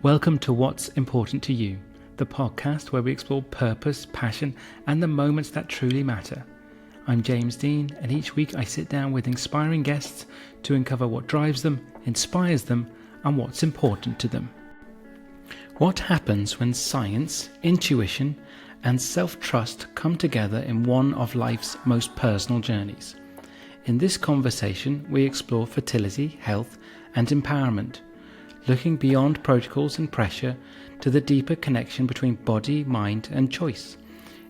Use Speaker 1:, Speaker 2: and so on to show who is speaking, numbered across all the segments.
Speaker 1: Welcome to What's Important to You, the podcast where we explore purpose, passion, and the moments that truly matter. I'm James Dean, and each week I sit down with inspiring guests to uncover what drives them, inspires them, and what's important to them. What happens when science, intuition, and self-trust come together in one of life's most personal journeys? In this conversation, we explore fertility, health, and empowerment, looking beyond protocols and pressure to the deeper connection between body, mind, and choice.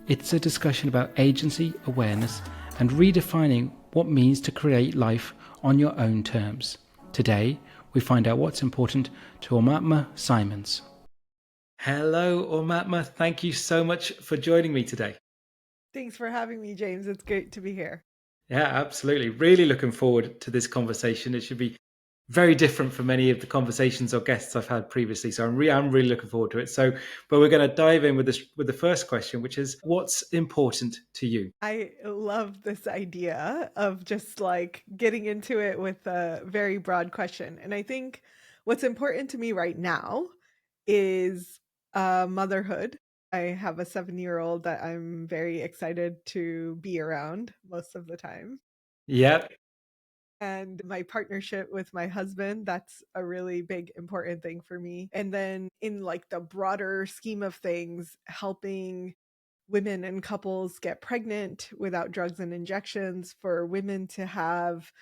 Speaker 1: It's a discussion about agency, awareness, and redefining what means to create life on your own terms. Today, we find out what's important to Aumatma Simmons. Hello, Aumatma. Thank you so much for joining me today.
Speaker 2: Thanks for having me, James. It's great to be here.
Speaker 1: Yeah, absolutely. Really looking forward to this conversation. It should be very different from many of the conversations or guests I've had previously. So I'm really looking forward to it. But we're going to dive in with the first question, which is, what's important to you?
Speaker 2: I love this idea of just like getting into it with a very broad question. And I think what's important to me right now is motherhood. I have a 7-year-old that I'm very excited to be around most of the time.
Speaker 1: Yeah.
Speaker 2: And my partnership with my husband, that's a really big important thing for me. And then in like the broader scheme of things, helping women and couples get pregnant without drugs and injections, for women to have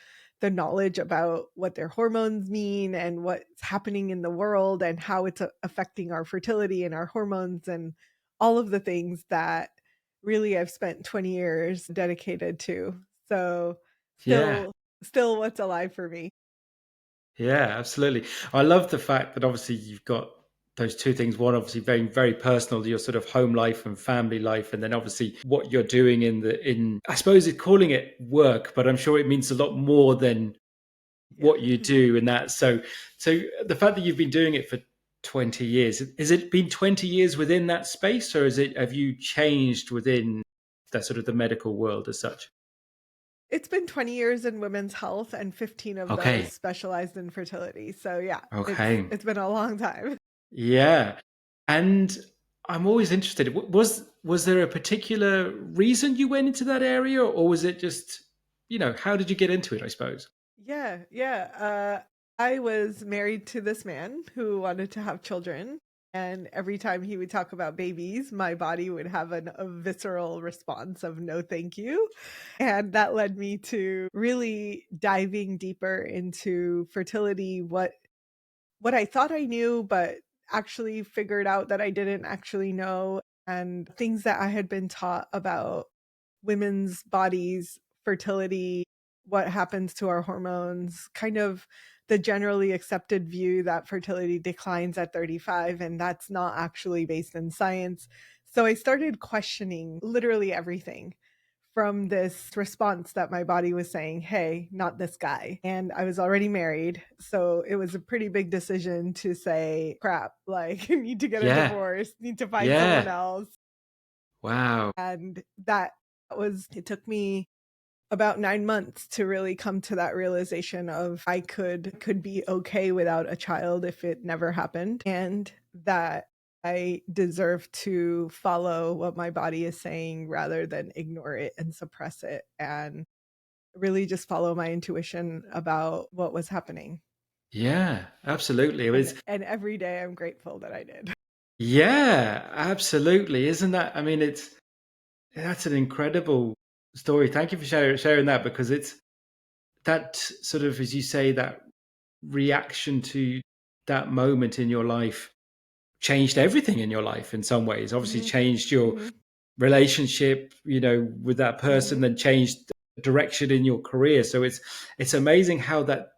Speaker 2: the knowledge about what their hormones mean and what's happening in the world and how it's affecting our fertility and our hormones and all of the things that really I've spent 20 years dedicated to. So
Speaker 1: Yeah.
Speaker 2: still what's alive for me.
Speaker 1: Yeah, absolutely. I love the fact that obviously you've got those two things. One, obviously very, very personal, your sort of home life and family life, and then obviously what you're doing I suppose it's calling it work, but I'm sure it means a lot more than
Speaker 2: Yeah.
Speaker 1: what you do and that. So the fact that you've been doing it for 20 years, has it been 20 years within that space, or have you changed within that sort of the medical world as such?
Speaker 2: It's been 20 years in women's health and 15 of those
Speaker 1: Okay.
Speaker 2: specialized in fertility. So yeah,
Speaker 1: Okay.
Speaker 2: it's been a long time.
Speaker 1: Yeah. And I'm always interested. Was there a particular reason you went into that area, or was it just, how did you get into it, I suppose?
Speaker 2: Yeah. I was married to this man who wanted to have children. And every time he would talk about babies, my body would have a visceral response of no, thank you. And that led me to really diving deeper into fertility, what I thought I knew, but actually figured out that I didn't actually know, and things that I had been taught about women's bodies, fertility, what happens to our hormones, kind of the generally accepted view that fertility declines at 35, and that's not actually based in science. So I started questioning literally everything from this response that my body was saying, hey, not this guy. And I was already married. So it was a pretty big decision to say, crap, like, need to get a
Speaker 1: Yeah.
Speaker 2: divorce, need to find someone
Speaker 1: Yeah.
Speaker 2: else.
Speaker 1: Wow.
Speaker 2: And it took me about 9 months to really come to that realization of I could be okay without a child if it never happened, and that I deserve to follow what my body is saying rather than ignore it and suppress it, and really just follow my intuition about what was happening.
Speaker 1: Yeah, absolutely. It
Speaker 2: And
Speaker 1: was,
Speaker 2: every day I'm grateful that I did.
Speaker 1: yeah, absolutely. Isn't that, that's an incredible story. Thank you for sharing that, because it's that sort of, as you say, that reaction to that moment in your life changed everything in your life in some ways. Obviously
Speaker 2: Mhm.
Speaker 1: changed your
Speaker 2: Mhm.
Speaker 1: relationship, with that person,
Speaker 2: Mhm.
Speaker 1: then changed the direction in your career. So it's amazing how that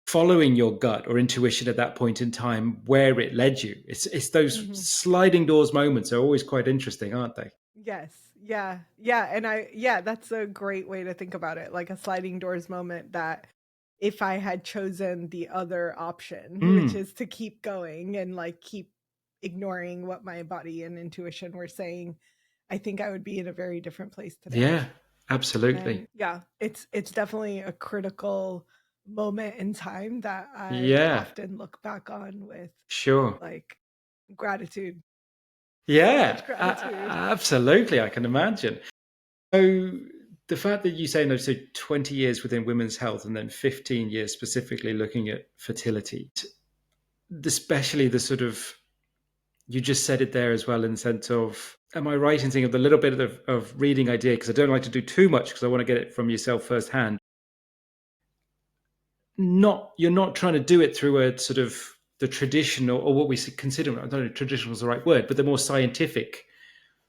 Speaker 1: following your gut or intuition at that point in time, where it led you. It's those
Speaker 2: Mhm.
Speaker 1: sliding doors moments are always quite interesting, aren't they?
Speaker 2: Yes. Yeah. Yeah. And yeah, that's a great way to think about it. Like a sliding doors moment, that if I had chosen the other option, which
Speaker 1: Mm,
Speaker 2: is to keep going and like keep ignoring what my body and intuition were saying, I think I would be in a very different place today.
Speaker 1: yeah, absolutely.
Speaker 2: And yeah, it's definitely a critical moment in time that I
Speaker 1: Yeah,
Speaker 2: often look back on with
Speaker 1: sure.
Speaker 2: like gratitude, so
Speaker 1: Yeah,
Speaker 2: much gratitude.
Speaker 1: absolutely. I can imagine. So the fact that you say, no, so 20 years within women's health and then 15 years specifically looking at fertility, especially the sort of, you just said it there as well in the sense of, am I right in thinking of the little bit of reading I did? Because I don't like to do too much because I want to get it from yourself firsthand. You're not trying to do it through a sort of the traditional or what we consider, I don't know if traditional is the right word, but the more scientific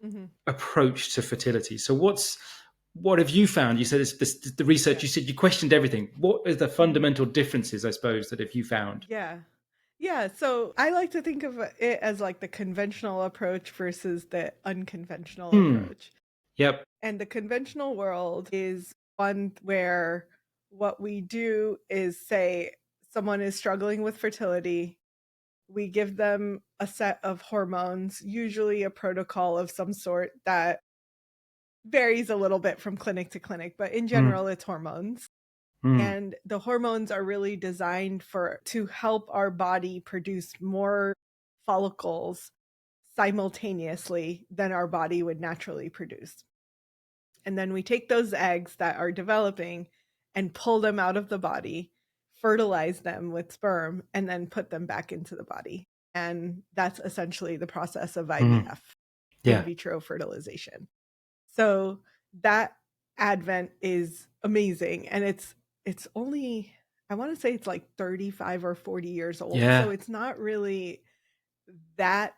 Speaker 2: Hmm.
Speaker 1: approach to fertility. So what have you found? You said the research.
Speaker 2: Yeah.
Speaker 1: You said you questioned everything. What are the
Speaker 2: Hmm.
Speaker 1: fundamental differences, I suppose, that have you found?
Speaker 2: Yeah. Yeah. So I like to think of it as like the conventional approach versus the unconventional
Speaker 1: Hmm.
Speaker 2: approach.
Speaker 1: Yep.
Speaker 2: And the conventional world is one where what we do is say someone is struggling with fertility. We give them a set of hormones, usually a protocol of some sort that varies a little bit from clinic to clinic, but in
Speaker 1: Hmm.
Speaker 2: general, it's hormones.
Speaker 1: Hmm.
Speaker 2: And the hormones are really designed for to help our body produce more follicles simultaneously than our body would naturally produce. And then we take those eggs that are developing and pull them out of the body, fertilize them with sperm, and then put them back into the body. And that's essentially the process of
Speaker 1: Hmm.
Speaker 2: IVF, in
Speaker 1: Yeah.
Speaker 2: vitro fertilization. So that advent is amazing. And it's only, I want to say it's like 35 or 40 years old. So
Speaker 1: Yeah.
Speaker 2: it's not really that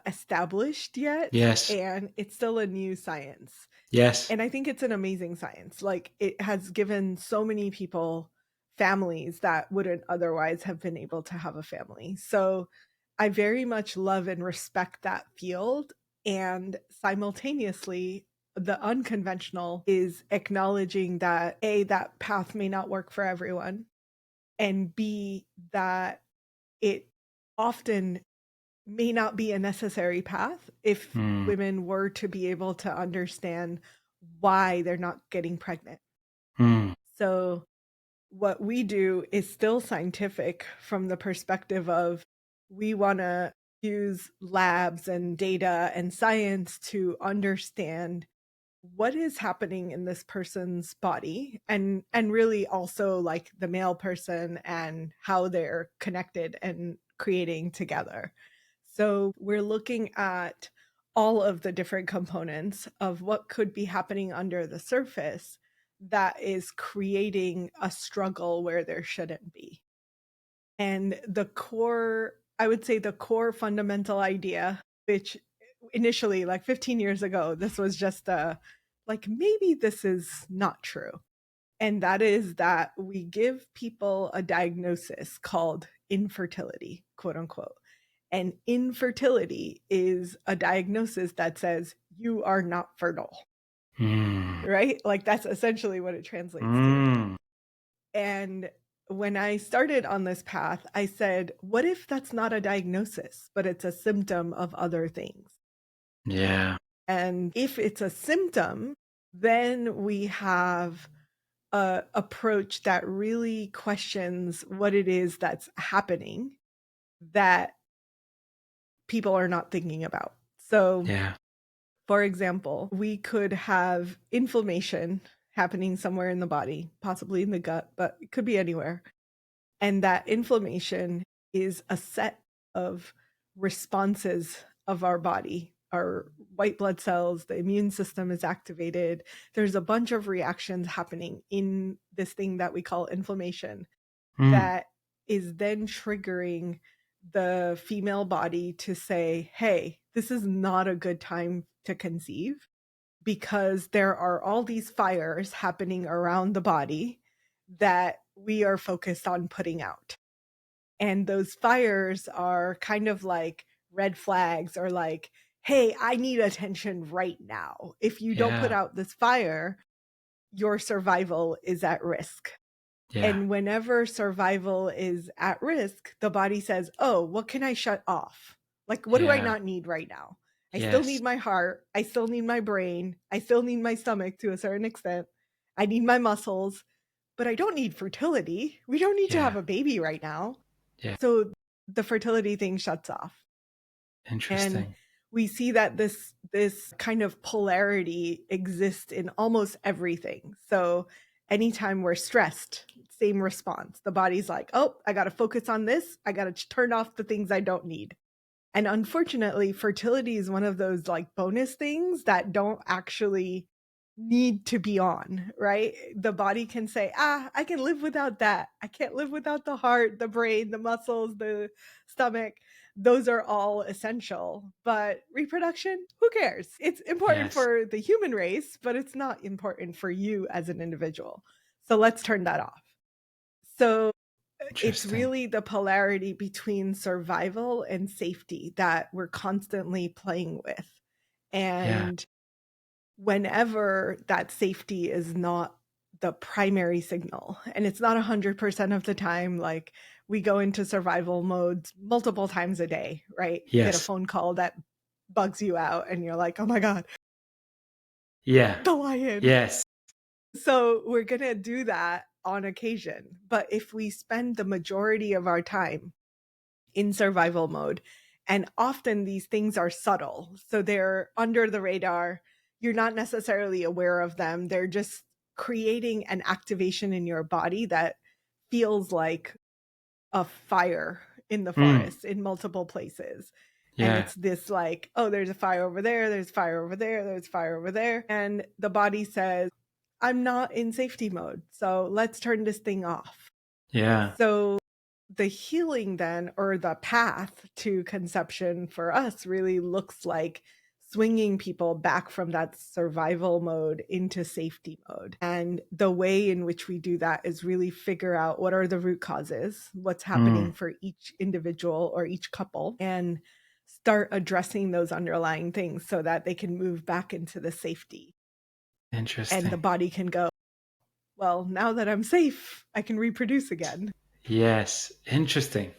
Speaker 2: established yet.
Speaker 1: Yes.
Speaker 2: And it's still a new science.
Speaker 1: Yes.
Speaker 2: And I think it's an amazing science. Like it has given so many people families that wouldn't otherwise have been able to have a family. So I very much love and respect that field. And simultaneously, the unconventional is acknowledging that A, that path may not work for everyone, and B, that it often may not be a necessary path if
Speaker 1: Hmm.
Speaker 2: women were to be able to understand why they're not getting pregnant.
Speaker 1: Hmm.
Speaker 2: So, what we do is still scientific from the perspective of we want to use labs and data and science to understand what is happening in this person's body, and really also like the male person and how they're connected and creating together. So we're looking at all of the different components of what could be happening under the surface that is creating a struggle where there shouldn't be. And the core, I would say the core fundamental idea, which initially, like 15 years ago, this was just a like, maybe this is not true. And that is that we give people a diagnosis called infertility, quote unquote. And infertility is a diagnosis that says you are not fertile,
Speaker 1: Hmm.
Speaker 2: right? Like that's essentially what it translates to.
Speaker 1: Hmm.
Speaker 2: And when I started on this path, I said, what if that's not a diagnosis, but it's a symptom of other things?
Speaker 1: Yeah.
Speaker 2: And if it's a symptom, then we have a approach that really questions what it is that's happening that people are not thinking about. So,
Speaker 1: Yeah.
Speaker 2: for example, we could have inflammation happening somewhere in the body, possibly in the gut, but it could be anywhere. And that inflammation is a set of responses of our body. Our white blood cells, the immune system is activated. There's a bunch of reactions happening in this thing that we call inflammation
Speaker 1: Hmm.
Speaker 2: that is then triggering the female body to say, hey, this is not a good time to conceive because there are all these fires happening around the body that we are focused on putting out. And those fires are kind of like red flags or like, hey, I need attention right now. If you don't put
Speaker 1: Yeah.
Speaker 2: out this fire, your survival is at risk.
Speaker 1: Yeah.
Speaker 2: And whenever survival is at risk, the body says, oh, what can I shut off? Like, what do I
Speaker 1: Yeah.
Speaker 2: not need right now? I still
Speaker 1: Yes.
Speaker 2: need my heart. I still need my brain. I still need my stomach to a certain extent. I need my muscles. but I don't need fertility. We don't need to have a baby right now.
Speaker 1: Yeah.
Speaker 2: So the fertility thing shuts off.
Speaker 1: Interesting.
Speaker 2: And we see that this kind of polarity exists in almost everything. So anytime we're stressed, same response. The body's like, oh, I got to focus on this. I got to turn off the things I don't need. And unfortunately, fertility is one of those like bonus things that don't actually need to be on, right? The body can say, I can live without that. I can't live without the heart, the brain, the muscles, the stomach. Those are all essential. But reproduction, who cares? It's important for the human race, but it's not important for you as an individual. So let's turn that off. So it's really the polarity between survival and safety that we're constantly playing with. And whenever that safety is not the primary signal, and it's not 100% of the time, like we go into survival modes multiple times a day, right? You get a phone call that bugs you out and you're like, oh my God.
Speaker 1: Yeah.
Speaker 2: The lion.
Speaker 1: Yes.
Speaker 2: So we're going to do that on occasion. But if we spend the majority of our time in survival mode, and often these things are subtle, so they're under the radar, you're not necessarily aware of them. They're just creating an activation in your body that feels like a fire in the forest in multiple places. And it's this like, oh, there's a fire over there, there's fire over there, there's fire over there. And the body says, I'm not in safety mode, so let's turn this thing off.
Speaker 1: Yeah.
Speaker 2: So the healing then, or the path to conception for us, really looks like swinging people back from that survival mode into safety mode. And the way in which we do that is really figure out what are the root causes, what's happening for each individual or each couple, and start addressing those underlying things so that they can move back into the safety.
Speaker 1: Interesting.
Speaker 2: And the body can go, well, now that I'm safe, I can reproduce again.
Speaker 1: Yes. Interesting.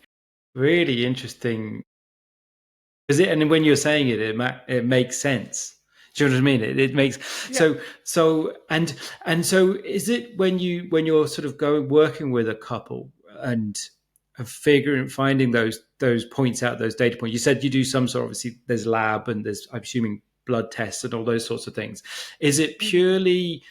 Speaker 1: Really interesting. And when you're saying it, it makes sense. Do you know what I mean? It makes so and so is it when you're sort of working with a couple and finding those points out, those data points? You said you do some sort of, obviously there's lab and there's, I'm assuming, blood tests and all those sorts of things. Is it purely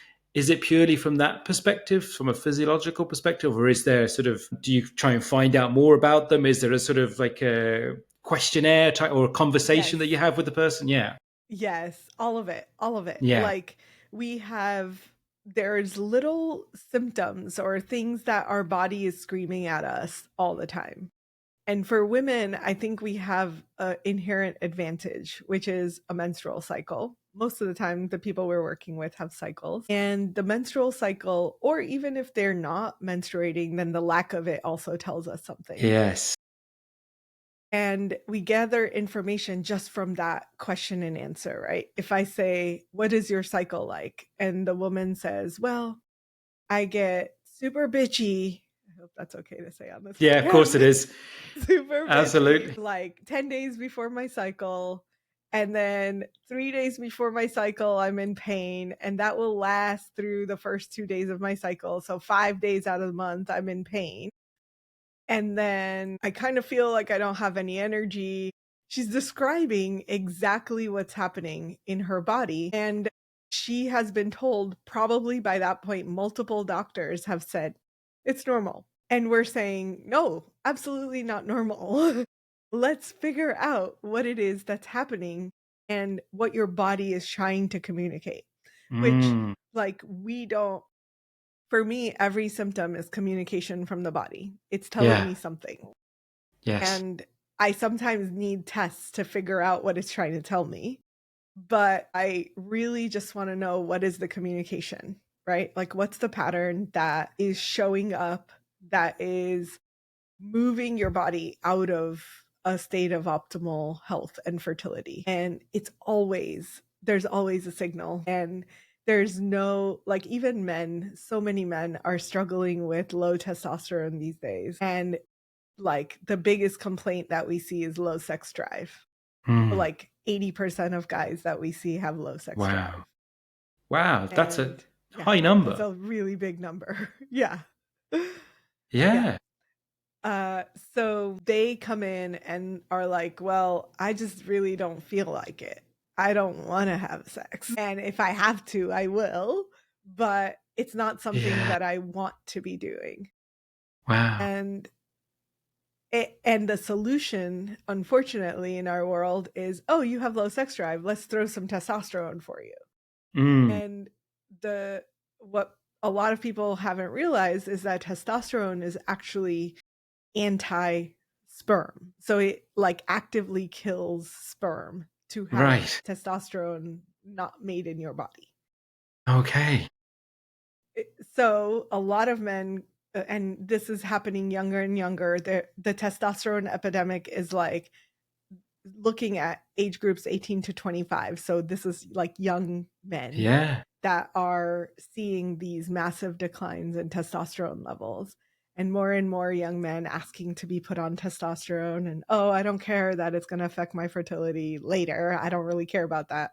Speaker 1: from that perspective, from a physiological perspective, or is there sort of, do you try and find out more about them? Is there a sort of like a questionnaire type or a conversation that you have with the person?
Speaker 2: Yes, all of it.
Speaker 1: Yeah.
Speaker 2: Like there's little symptoms or things that our body is screaming at us all the time. And for women, I think we have an inherent advantage, which is a menstrual cycle. Most of the time, the people we're working with have cycles. And the menstrual cycle, or even if they're not menstruating, then the lack of it also tells us something.
Speaker 1: Yes.
Speaker 2: And we gather information just from that question and answer, right? If I say, what is your cycle like? And the woman says, well, I get super bitchy. I hope that's okay to say on this.
Speaker 1: Yeah, of course it is.
Speaker 2: Super bitchy,
Speaker 1: Absolutely.
Speaker 2: like 10 days before my cycle. And then 3 days before my cycle, I'm in pain. And that will last through the first 2 days of my cycle. So 5 days out of the month, I'm in pain. And then I kind of feel like I don't have any energy. She's describing exactly what's happening in her body. And she has been told, probably by that point, multiple doctors have said, it's normal. And we're saying, no, absolutely not normal. Let's figure out what it is that's happening and what your body is trying to communicate, which like we don't. For me, every symptom is communication from the body. It's telling me something.
Speaker 1: Yes.
Speaker 2: And I sometimes need tests to figure out what it's trying to tell me. But I really just want to know, what is the communication, right? Like, what's the pattern that is showing up, that is moving your body out of a state of optimal health and fertility? And there's always a signal. And there's no, like, even men, so many men are struggling with low testosterone these days. And like the biggest complaint that we see is low sex drive. Like 80% of guys that we see have low sex drive.
Speaker 1: Wow. That's
Speaker 2: Yeah,
Speaker 1: high
Speaker 2: it's
Speaker 1: number.
Speaker 2: a really big number. Yeah. Yeah.
Speaker 1: Yeah.
Speaker 2: So they come in and are like, well, I just really don't feel like it. I don't want to have sex. And if I have to, I will, but it's not something
Speaker 1: Yeah.
Speaker 2: that I want to be doing.
Speaker 1: Wow.
Speaker 2: And and the solution, unfortunately, in our world is, oh, you have low sex drive. Let's throw some testosterone for you.
Speaker 1: Mm.
Speaker 2: And what a lot of people haven't realized is that testosterone is actually anti-sperm. So it like actively kills sperm to have
Speaker 1: Right.
Speaker 2: testosterone not made in your body.
Speaker 1: Okay.
Speaker 2: So a lot of men, and this is happening younger and younger, the testosterone epidemic is like looking at age groups 18 to 25. So this is like young men
Speaker 1: Yeah.
Speaker 2: that are seeing these massive declines in testosterone levels, and more young men asking to be put on testosterone. And, oh, I don't care that it's going to affect my fertility later. I don't really care about that.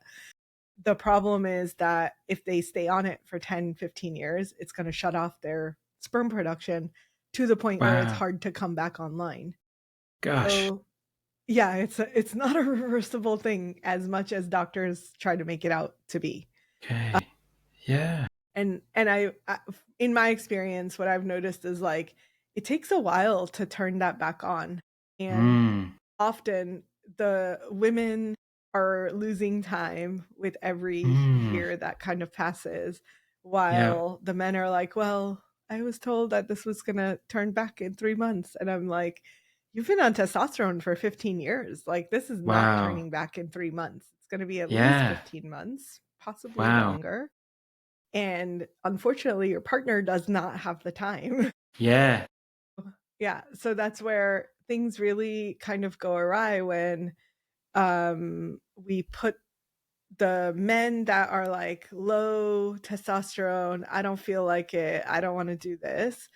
Speaker 2: The problem is that if they stay on it for 10, 15 years, it's going to shut off their sperm production to the point where it's
Speaker 1: Wow.
Speaker 2: hard to come back online.
Speaker 1: Gosh.
Speaker 2: So yeah, it's not a reversible thing as much as doctors try to make it out to be.
Speaker 1: Okay. Yeah.
Speaker 2: And I in my experience, what I've noticed is like it takes a while to turn that back on. And
Speaker 1: Mm.
Speaker 2: often the women are losing time with every
Speaker 1: Mm.
Speaker 2: year that kind of passes,
Speaker 1: Yeah.
Speaker 2: while the men are like, well, I was told that this was going to turn back in 3 months. And I'm like, you've been on testosterone for 15 years. Like, this is not
Speaker 1: Wow.
Speaker 2: turning back in 3 months. It's going to be at least
Speaker 1: Yeah.
Speaker 2: 15 months, possibly
Speaker 1: Wow.
Speaker 2: longer. And unfortunately, your partner does not have the time.
Speaker 1: Yeah.
Speaker 2: Yeah. So that's where things really kind of go awry when we put the men that are like low testosterone, I don't feel like it, I don't want to do this.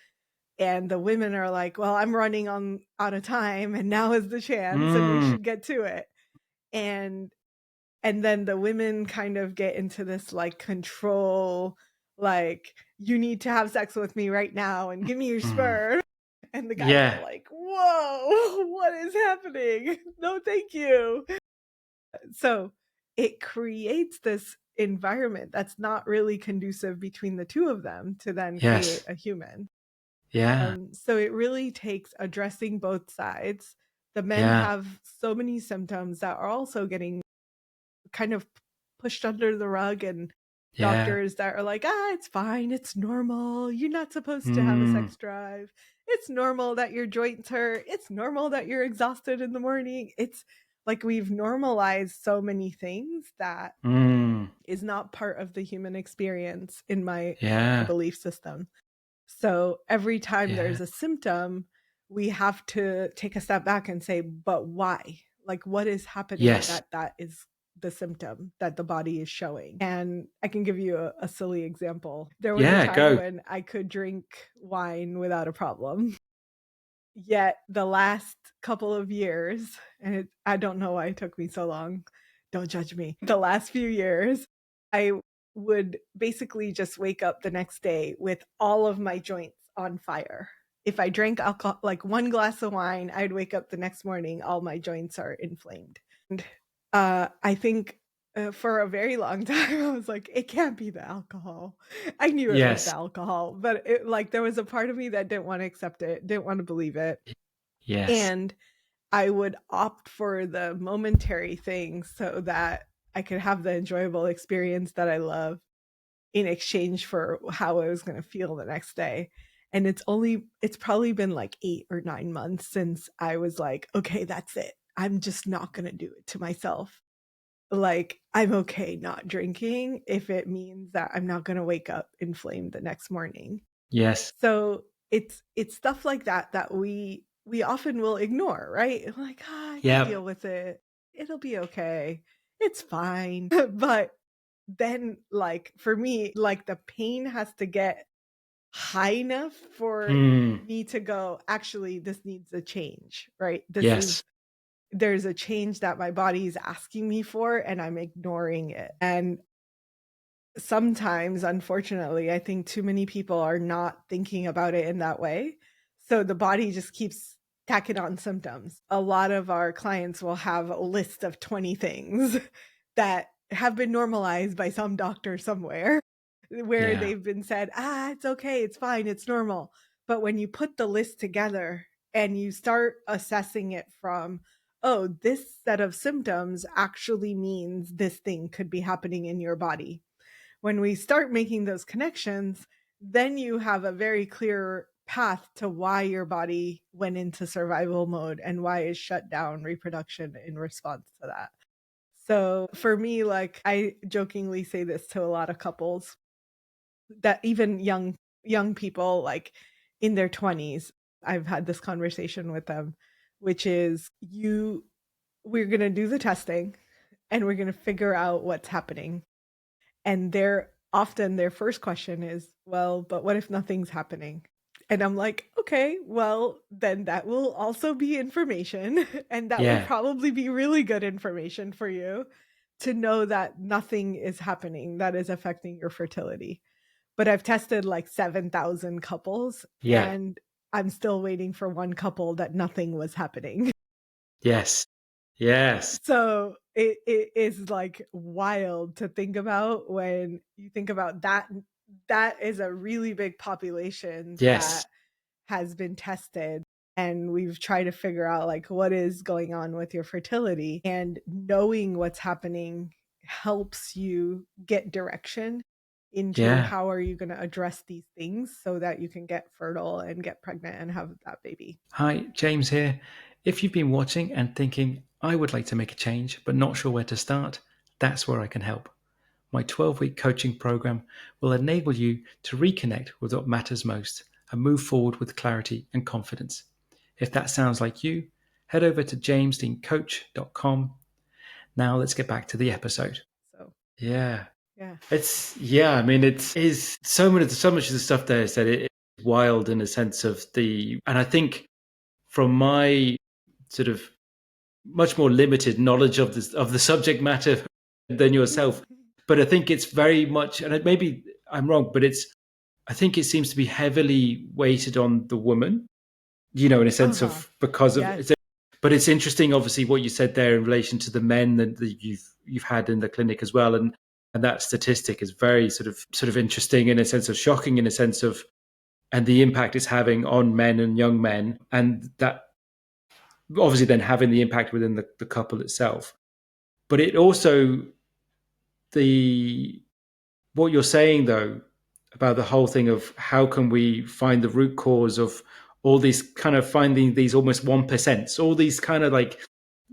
Speaker 2: And the women are like, well, I'm running on out of time and now is the chance and we
Speaker 1: Mm.
Speaker 2: should get to it. And then the women kind of get into this like control, like, you need to have sex with me right now and give me your
Speaker 1: Mm.
Speaker 2: sperm. And the guys are
Speaker 1: Yeah.
Speaker 2: like, whoa, what is happening? No, thank you. So it creates this environment that's not really conducive between the two of them to then create
Speaker 1: Yes.
Speaker 2: a human.
Speaker 1: Yeah.
Speaker 2: So it really takes addressing both sides. The men
Speaker 1: Yeah.
Speaker 2: have so many symptoms that are also getting kind of pushed under the rug, and
Speaker 1: Yeah.
Speaker 2: doctors that are like, it's fine, it's normal, you're not supposed to have a
Speaker 1: Mm.
Speaker 2: sex drive, it's normal that your joints hurt, it's normal that you're exhausted in the morning. It's like we've normalized so many things that
Speaker 1: Mm.
Speaker 2: is not part of the human experience in my
Speaker 1: Yeah.
Speaker 2: belief system. So every time
Speaker 1: Yeah.
Speaker 2: there's a symptom, we have to take a step back and say, but why? Like, what is happening
Speaker 1: Yes.
Speaker 2: that is the symptom that the body is showing? And I can give you a silly example. There was a
Speaker 1: Yeah.
Speaker 2: time
Speaker 1: Go.
Speaker 2: when I could drink wine without a problem. Yet the last couple of years, and I don't know why it took me so long. Don't judge me. The last few years, I would basically just wake up the next day with all of my joints on fire. If I drank alcohol, like one glass of wine, I'd wake up the next morning, all my joints are inflamed. And I think for a very long time, I was like, it can't be the alcohol. I knew it was the
Speaker 1: Yes.
Speaker 2: alcohol, but it, like, there was a part of me that didn't want to accept it, didn't want to believe it.
Speaker 1: Yes.
Speaker 2: And I would opt for the momentary thing so that I could have the enjoyable experience that I love in exchange for how I was going to feel the next day. And it's probably been like 8 or 9 months since I was like, okay, that's it. I'm just not going to do it to myself. Like, I'm okay not drinking if it means that I'm not going to wake up inflamed the next morning.
Speaker 1: Yes.
Speaker 2: So it's stuff like that that we often will ignore, right? Like, I can
Speaker 1: Yep.
Speaker 2: deal with it. It'll be okay. It's fine. But then, like, for me, like, the pain has to get high enough for
Speaker 1: Mm.
Speaker 2: me to go, actually, this needs a change, right?
Speaker 1: Yes.
Speaker 2: There's a change that my body is asking me for, and I'm ignoring it. And sometimes, unfortunately, I think too many people are not thinking about it in that way. So the body just keeps tacking on symptoms. A lot of our clients will have a list of 20 things that have been normalized by some doctor somewhere where
Speaker 1: Yeah.
Speaker 2: they've been said, it's okay, it's fine, it's normal. But when you put the list together and you start assessing it from, oh, this set of symptoms actually means this thing could be happening in your body. When we start making those connections, then you have a very clear path to why your body went into survival mode and why it shut down reproduction in response to that. So for me, like, I jokingly say this to a lot of couples, that even young people like in their 20s, I've had this conversation with them, which is, we're going to do the testing and we're going to figure out what's happening. And their first question is, well, but what if nothing's happening? And I'm like, okay, well, then that will also be information. And that would
Speaker 1: Yeah.
Speaker 2: probably be really good information for you to know that nothing is happening that is affecting your fertility. But I've tested like 7,000 couples
Speaker 1: Yeah.
Speaker 2: and I'm still waiting for one couple that nothing was happening.
Speaker 1: Yes. Yes.
Speaker 2: So it is like wild to think about when you think about that. That is a really big population
Speaker 1: Yes.
Speaker 2: that has been tested. And we've tried to figure out like what is going on with your fertility, and knowing what's happening helps you get direction into
Speaker 1: Yeah.
Speaker 2: how are you going to address these things so that you can get fertile and get pregnant and have that baby.
Speaker 1: Hi, James here. If you've been watching and thinking, I would like to make a change, but not sure where to start, that's where I can help. My 12-week coaching program will enable you to reconnect with what matters most and move forward with clarity and confidence. If that sounds like you, head over to jamesdeancoach.com. Now let's get back to the episode.
Speaker 2: So
Speaker 1: Yeah.
Speaker 2: yeah.
Speaker 1: I mean, it is so much of the stuff there is that it's wild in a sense of and I think from my sort of much more limited knowledge of the subject matter than yourself, but I think it's very much, and maybe I'm wrong, but I think it seems to be heavily weighted on the woman, in a sense
Speaker 2: Uh-huh.
Speaker 1: of because of
Speaker 2: Yes.
Speaker 1: but it's interesting, obviously, what you said there in relation to the men that you've had in the clinic as well, and that statistic is very sort of interesting in a sense of shocking in a sense of, and the impact it's having on men and young men, and that obviously then having the impact within the couple itself. But it also, the what you're saying though about the whole thing of how can we find the root cause of all these kind of finding these almost 1%, all these kind of like,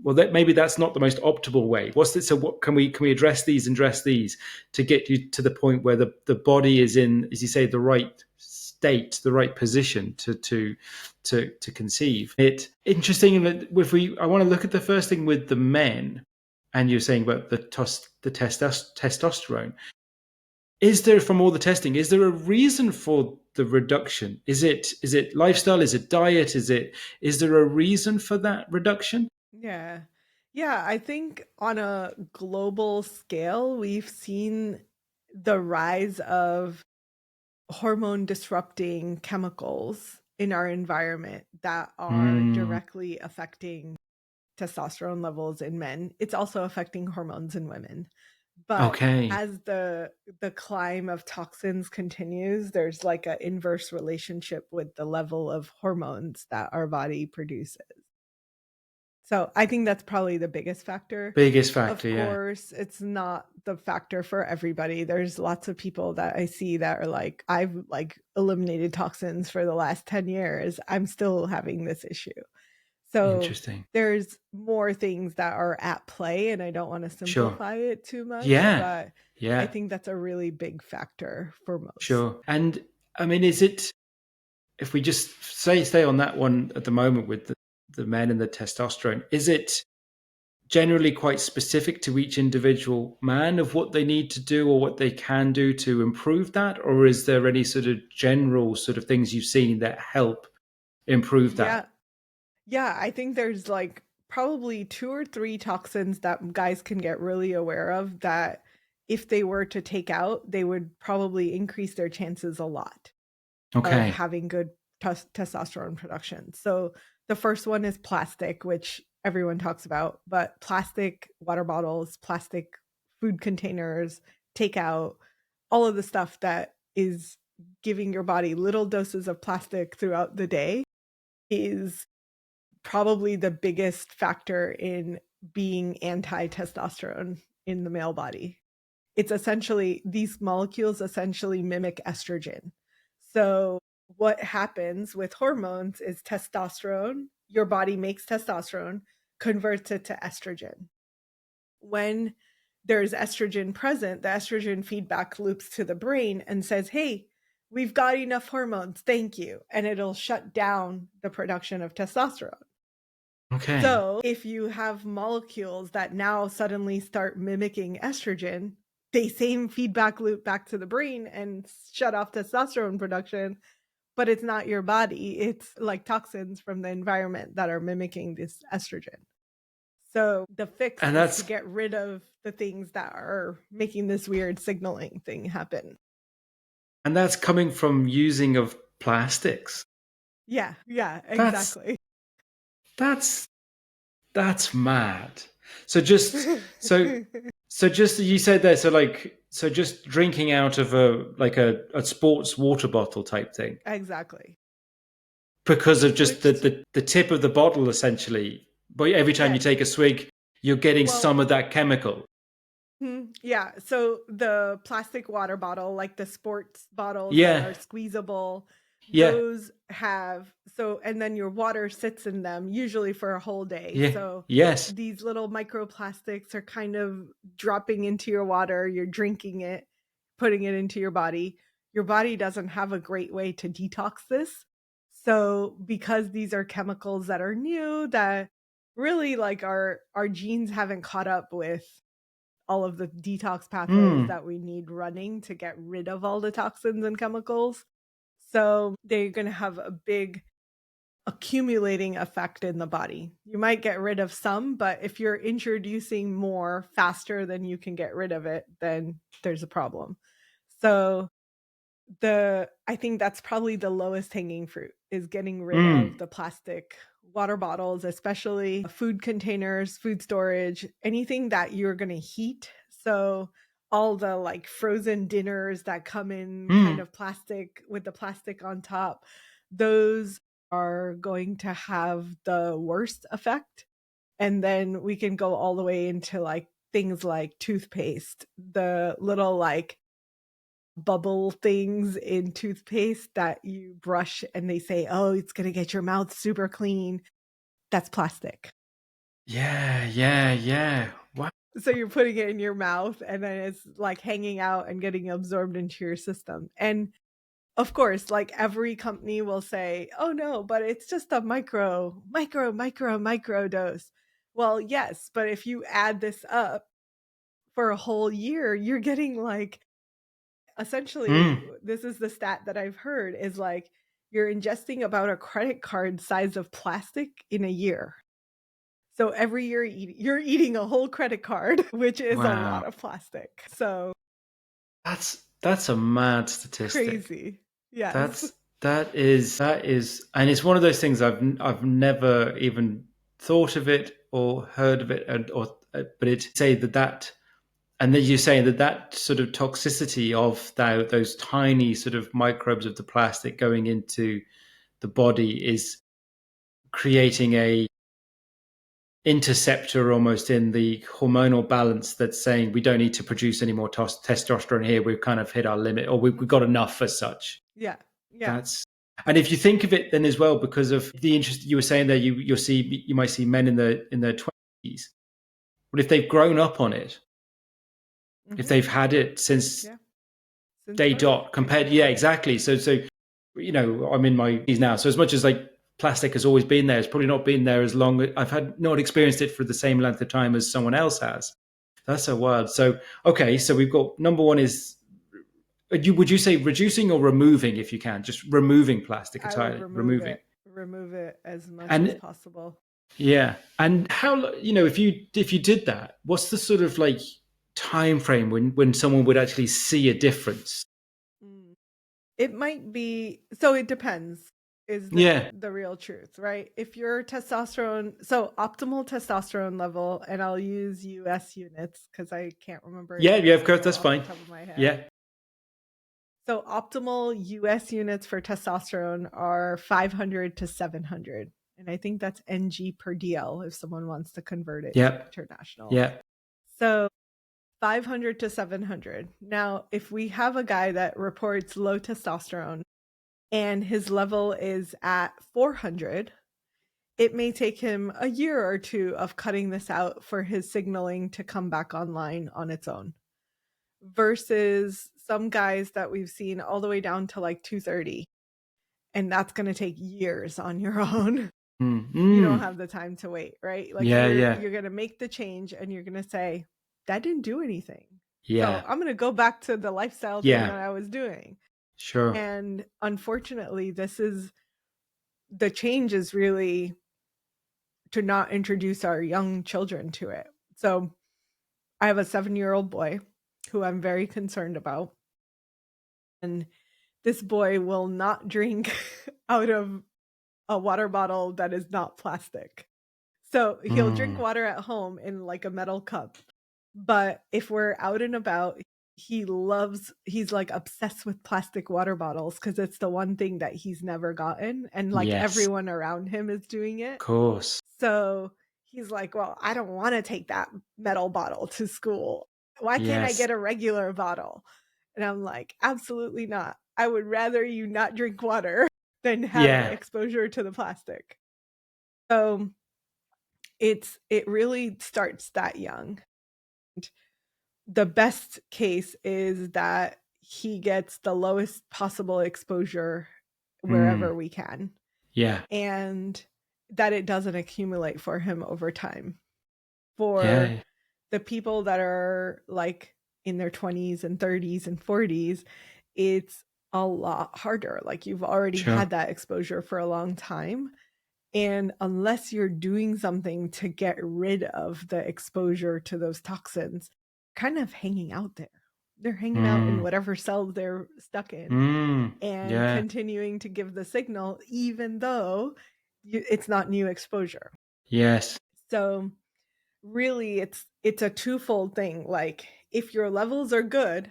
Speaker 1: well, maybe that's not the most optimal way. What's this? So what can we address these and address these to get you to the point where the body is in, as you say, the right state, the right position to conceive it. Interesting that I want to look at the first thing with the men, and you're saying about the testosterone. Is there, from all the testing, is there a reason for the reduction? Is it lifestyle? Is it diet? Is there a reason for that reduction?
Speaker 2: Yeah. Yeah, I think on a global scale, we've seen the rise of hormone disrupting chemicals in our environment that are
Speaker 1: Mm,
Speaker 2: directly affecting testosterone levels in men. It's also affecting hormones in women. But
Speaker 1: okay.
Speaker 2: as the climb of toxins continues, there's like an inverse relationship with the level of hormones that our body produces. So I think that's probably the biggest factor.
Speaker 1: Biggest
Speaker 2: Of
Speaker 1: factor, yeah.
Speaker 2: course, it's not the factor for everybody. There's lots of people that I see that are like, I've like eliminated toxins for the last 10 years. I'm still having this issue. So
Speaker 1: Interesting.
Speaker 2: there's more things that are at play, and I don't want to
Speaker 1: Sure.
Speaker 2: simplify it too much,
Speaker 1: Yeah.
Speaker 2: but I
Speaker 1: Yeah.
Speaker 2: think that's a really big factor for most.
Speaker 1: Sure. And I mean, is it, if we just stay on that one at the moment with the men and the testosterone, is it generally quite specific to each individual man of what they need to do or what they can do to improve that? Or is there any sort of general sort of things you've seen that help improve that?
Speaker 2: Yeah. Yeah, I think there's like probably two or three toxins that guys can get really aware of that if they were to take out, they would probably increase their chances a lot of
Speaker 1: Okay.
Speaker 2: having good testosterone production. So the first one is plastic, which everyone talks about, but plastic water bottles, plastic food containers, takeout, all of the stuff that is giving your body little doses of plastic throughout the day is probably the biggest factor in being anti-testosterone in the male body. It's essentially, these molecules essentially mimic estrogen. So what happens with hormones is testosterone, your body makes testosterone, converts it to estrogen. When there's estrogen present, the estrogen feedback loops to the brain and says, hey, we've got enough hormones, thank you. And it'll shut down the production of testosterone.
Speaker 1: Okay.
Speaker 2: So if you have molecules that now suddenly start mimicking estrogen, they same feedback loop back to the brain and shut off testosterone production, but it's not your body. It's like toxins from the environment that are mimicking this estrogen. So the fix
Speaker 1: And
Speaker 2: is to
Speaker 1: that's
Speaker 2: get rid of the things that are making this weird signaling thing happen.
Speaker 1: coming from using of plastics.
Speaker 2: Yeah,
Speaker 1: That's
Speaker 2: exactly.
Speaker 1: that's mad. So just you said there, so just drinking out of a sports water bottle type thing,
Speaker 2: Exactly.
Speaker 1: because of just
Speaker 2: Switched.
Speaker 1: the tip of the bottle essentially. But every time you
Speaker 2: Yes.
Speaker 1: take a swig, you're getting
Speaker 2: Well,
Speaker 1: some of that chemical.
Speaker 2: yeah. So the plastic water bottle, like the sports bottles that
Speaker 1: Yeah.
Speaker 2: are squeezable,
Speaker 1: Yeah.
Speaker 2: those have, so, and then your water sits in them usually for a whole day.
Speaker 1: Yeah.
Speaker 2: So
Speaker 1: Yes.
Speaker 2: these little microplastics are kind of dropping into your water. You're drinking it, putting it into your body. Your body doesn't have a great way to detox this. So because these are chemicals that are new, that really like our genes haven't caught up with all of the detox pathways that we need running to get rid of all the toxins and chemicals. So they're going to have a big accumulating effect in the body. You might get rid of some, but if you're introducing more faster than you can get rid of it, then there's a problem. So I think that's probably the lowest hanging fruit, is getting rid of the plastic water bottles, especially food containers, food storage, anything that you're going to heat. So all the like frozen dinners that come in kind of plastic with the plastic on top, those are going to have the worst effect. And then we can go all the way into like things like toothpaste, the little like bubble things in toothpaste that you brush and they say, oh, it's going to get your mouth super clean. That's plastic.
Speaker 1: Yeah. Wow.
Speaker 2: So you're putting it in your mouth and then it's like hanging out and getting absorbed into your system. And of course, like every company will say, oh no, but it's just a micro dose. Well, yes, but if you add this up for a whole year, you're getting like, essentially, this is the stat that I've heard, is like you're ingesting about a credit card size of plastic in a year. So every year you're eating a whole credit card, which is a lot of plastic. So
Speaker 1: That's a mad statistic.
Speaker 2: crazy. Yes.
Speaker 1: That is, and it's one of those things I've never even thought of it or heard of it, but it say that, and then you're saying that sort of toxicity of those tiny sort of microbes of the plastic going into the body is creating a interceptor almost in the hormonal balance that's saying we don't need to produce any more testosterone here. We've kind of hit our limit, or we've got enough as such.
Speaker 2: Yeah.
Speaker 1: And if you think of it then as well, because of the interest you were saying there, you might see men in their 20s, but if they've grown up on it, if they've had it since day
Speaker 2: birth.
Speaker 1: dot, compared, exactly. So I'm in my 20s now, so as much as like plastic has always been there, it's probably not been there as long. I've not experienced it for the same length of time as someone else has. That's so wild. So okay, so we've got number one is, would you say reducing or removing, if you can, just removing plastic
Speaker 2: I would
Speaker 1: entirely, removing
Speaker 2: remove it as much
Speaker 1: and
Speaker 2: as possible.
Speaker 1: yeah. And how, if you did that, what's the sort of like time frame when someone would actually see a difference?
Speaker 2: Mm. It might be, so it depends, is
Speaker 1: Yeah.
Speaker 2: the real truth, right? If your testosterone, so optimal testosterone level, and I'll use US units because I can't remember
Speaker 1: Yeah, of course,
Speaker 2: international
Speaker 1: that's
Speaker 2: off the
Speaker 1: fine.
Speaker 2: top of my head.
Speaker 1: Yeah.
Speaker 2: So optimal US units for testosterone are 500 to 700. And I think that's NG per DL if someone wants to convert it to
Speaker 1: Yeah.
Speaker 2: international.
Speaker 1: Yeah.
Speaker 2: So 500 to 700. Now, if we have a guy that reports low testosterone and his level is at 400, it may take him a year or two of cutting this out for his signaling to come back online on its own. Versus some guys that we've seen all the way down to like 230. And that's going to take years on your own. You don't have the time to wait, right? Like you're going to make the change and you're going to say, that didn't do anything. So I'm going to go back to the lifestyle thing that I was doing.
Speaker 1: Sure.
Speaker 2: And unfortunately, the change is really to not introduce our young children to it. So I have a 7-year-old boy who I'm very concerned about. And this boy will not drink out of a water bottle that is not plastic. So he'll drink water at home in like a metal cup. But if we're out and about, he's like obsessed with plastic water bottles because it's the one thing that he's never gotten. And like everyone around him is doing it.
Speaker 1: Of course.
Speaker 2: So he's like, well, I don't want to take that metal bottle to school. Why can't I get a regular bottle? And I'm like, absolutely not. I would rather you not drink water than have exposure to the plastic. So it really starts that young. The best case is that he gets the lowest possible exposure wherever we can.
Speaker 1: Yeah.
Speaker 2: And that it doesn't accumulate for him over time. For the people that are like in their 20s and 30s and 40s, it's a lot harder. Like you've already had that exposure for a long time. And unless you're doing something to get rid of the exposure to those toxins, kind of hanging out there. They're hanging out in whatever cell they're stuck in and continuing to give the signal, even though it's not new exposure.
Speaker 1: Yes.
Speaker 2: So really it's a twofold thing. Like if your levels are good,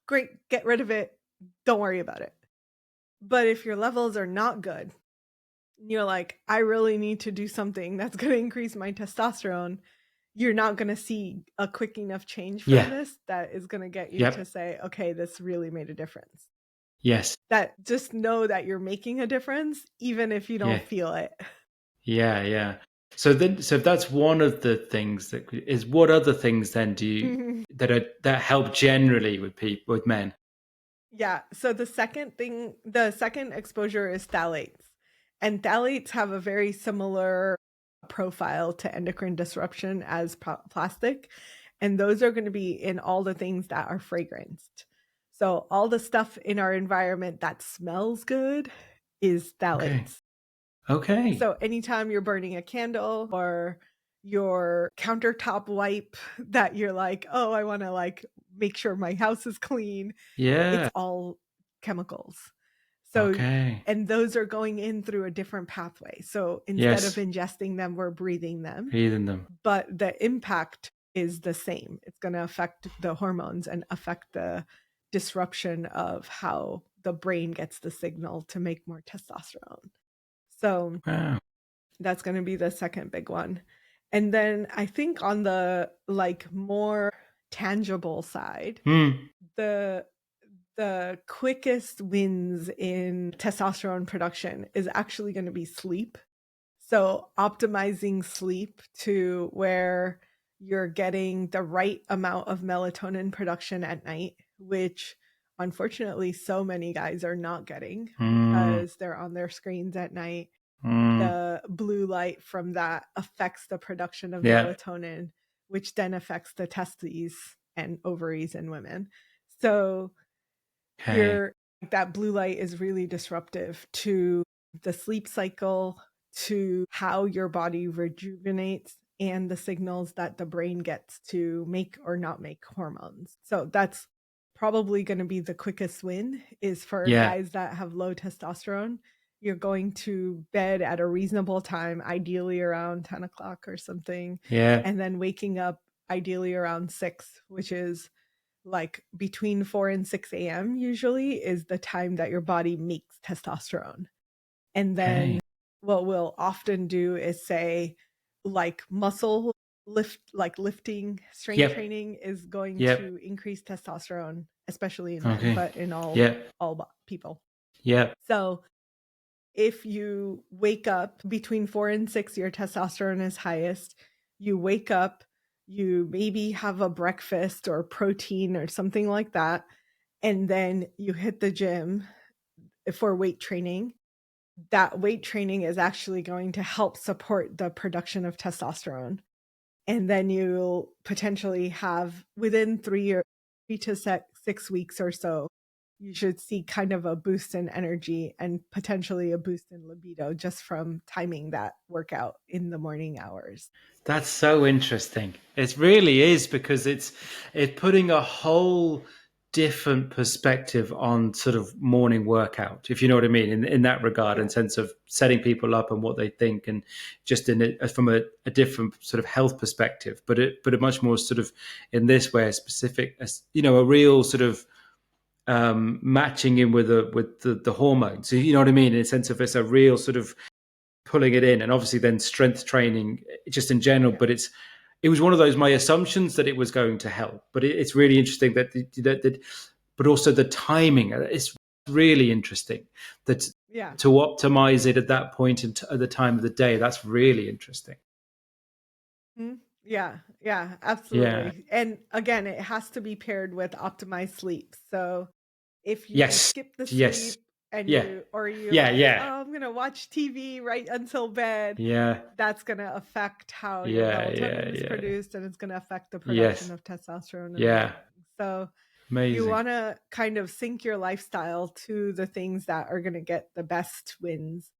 Speaker 2: great, get rid of it. Don't worry about it. But if your levels are not good, you're like, I really need to do something that's going to increase my testosterone. You're not going to see a quick enough change from this that is going to get you to say, okay, this really made a difference.
Speaker 1: Yes.
Speaker 2: That just know that you're making a difference, even if you don't feel it.
Speaker 1: Yeah. So if that's one of the things that is, what other things then do you that help generally with men?
Speaker 2: Yeah. So the second exposure is phthalates. And phthalates have a very similar profile to endocrine disruption as plastic. And those are going to be in all the things that are fragranced. So all the stuff in our environment that smells good is phthalates.
Speaker 1: Okay.
Speaker 2: So anytime you're burning a candle or your countertop wipe that you're like, oh, I want to like make sure my house is clean. It's all chemicals. So, and those are going in through a different pathway. So instead of ingesting them, we're breathing them. But the impact is the same. It's going to affect the hormones and affect the disruption of how the brain gets the signal to make more testosterone. So that's going to be the second big one. And then I think on the like more tangible side, the quickest wins in testosterone production is actually going to be sleep. So optimizing sleep to where you're getting the right amount of melatonin production at night, which unfortunately so many guys are not getting because they're on their screens at night. The blue light from that affects the production of melatonin, which then affects the testes and ovaries in women. So that blue light is really disruptive to the sleep cycle, to how your body rejuvenates and the signals that the brain gets to make or not make hormones. So that's probably going to be the quickest win, is for
Speaker 1: Yeah.
Speaker 2: guys that have low testosterone. You're going to bed at a reasonable time, ideally around 10 o'clock or something,
Speaker 1: Yeah.
Speaker 2: and then waking up ideally around 6, which is like between 4 and 6 a.m. usually is the time that your body makes testosterone. And then
Speaker 1: Okay.
Speaker 2: what we'll often do is say, like, muscle lift, like lifting, strength
Speaker 1: Yep.
Speaker 2: training is going
Speaker 1: Yep.
Speaker 2: to increase testosterone, especially in men,
Speaker 1: Okay.
Speaker 2: but in
Speaker 1: Yep.
Speaker 2: all people.
Speaker 1: Yep.
Speaker 2: So if you wake up between 4 and 6, your testosterone is highest. You wake up, you maybe have a breakfast or protein or something like that, and then you hit the gym for weight training. That weight training is actually going to help support the production of testosterone. And then you'll potentially have, within 3 to 6 weeks or so, you should see kind of a boost in energy and potentially a boost in libido just from timing that workout in the morning hours.
Speaker 1: That's so interesting. It really is, because it's putting a whole different perspective on sort of morning workout, if you know what I mean, in that regard, in
Speaker 2: Yeah.
Speaker 1: sense of setting people up and what they think, and just in it from a different sort of health perspective, but a much more sort of, in this way, a specific, a real sort of matching in with the hormones. So, you know what I mean, in a sense of, it's a real sort of pulling it in, and obviously then strength training just in general.
Speaker 2: Yeah.
Speaker 1: But it was one of those, my assumptions that it was going to help, but it's really interesting that but also the timing. It's really interesting that
Speaker 2: Yeah.
Speaker 1: to optimize it at that point at the time of the day. That's really interesting.
Speaker 2: Mhm. Yeah, yeah,
Speaker 1: Yeah.
Speaker 2: absolutely. And again, it has to be paired with optimized sleep. So if you
Speaker 1: Yes.
Speaker 2: skip the
Speaker 1: Yes.
Speaker 2: sleep and
Speaker 1: Yeah.
Speaker 2: you're
Speaker 1: Yeah.
Speaker 2: like,
Speaker 1: Yeah.
Speaker 2: oh, I'm gonna watch TV right until bed,
Speaker 1: Yeah.
Speaker 2: that's gonna affect how your
Speaker 1: Yeah. Yeah.
Speaker 2: melatonin is
Speaker 1: Yeah.
Speaker 2: produced, and it's gonna affect the production
Speaker 1: Yes.
Speaker 2: of testosterone in the
Speaker 1: Yeah.
Speaker 2: morning. So you
Speaker 1: Amazing.
Speaker 2: want to kind of sync your lifestyle to the things that are going to get the best wins.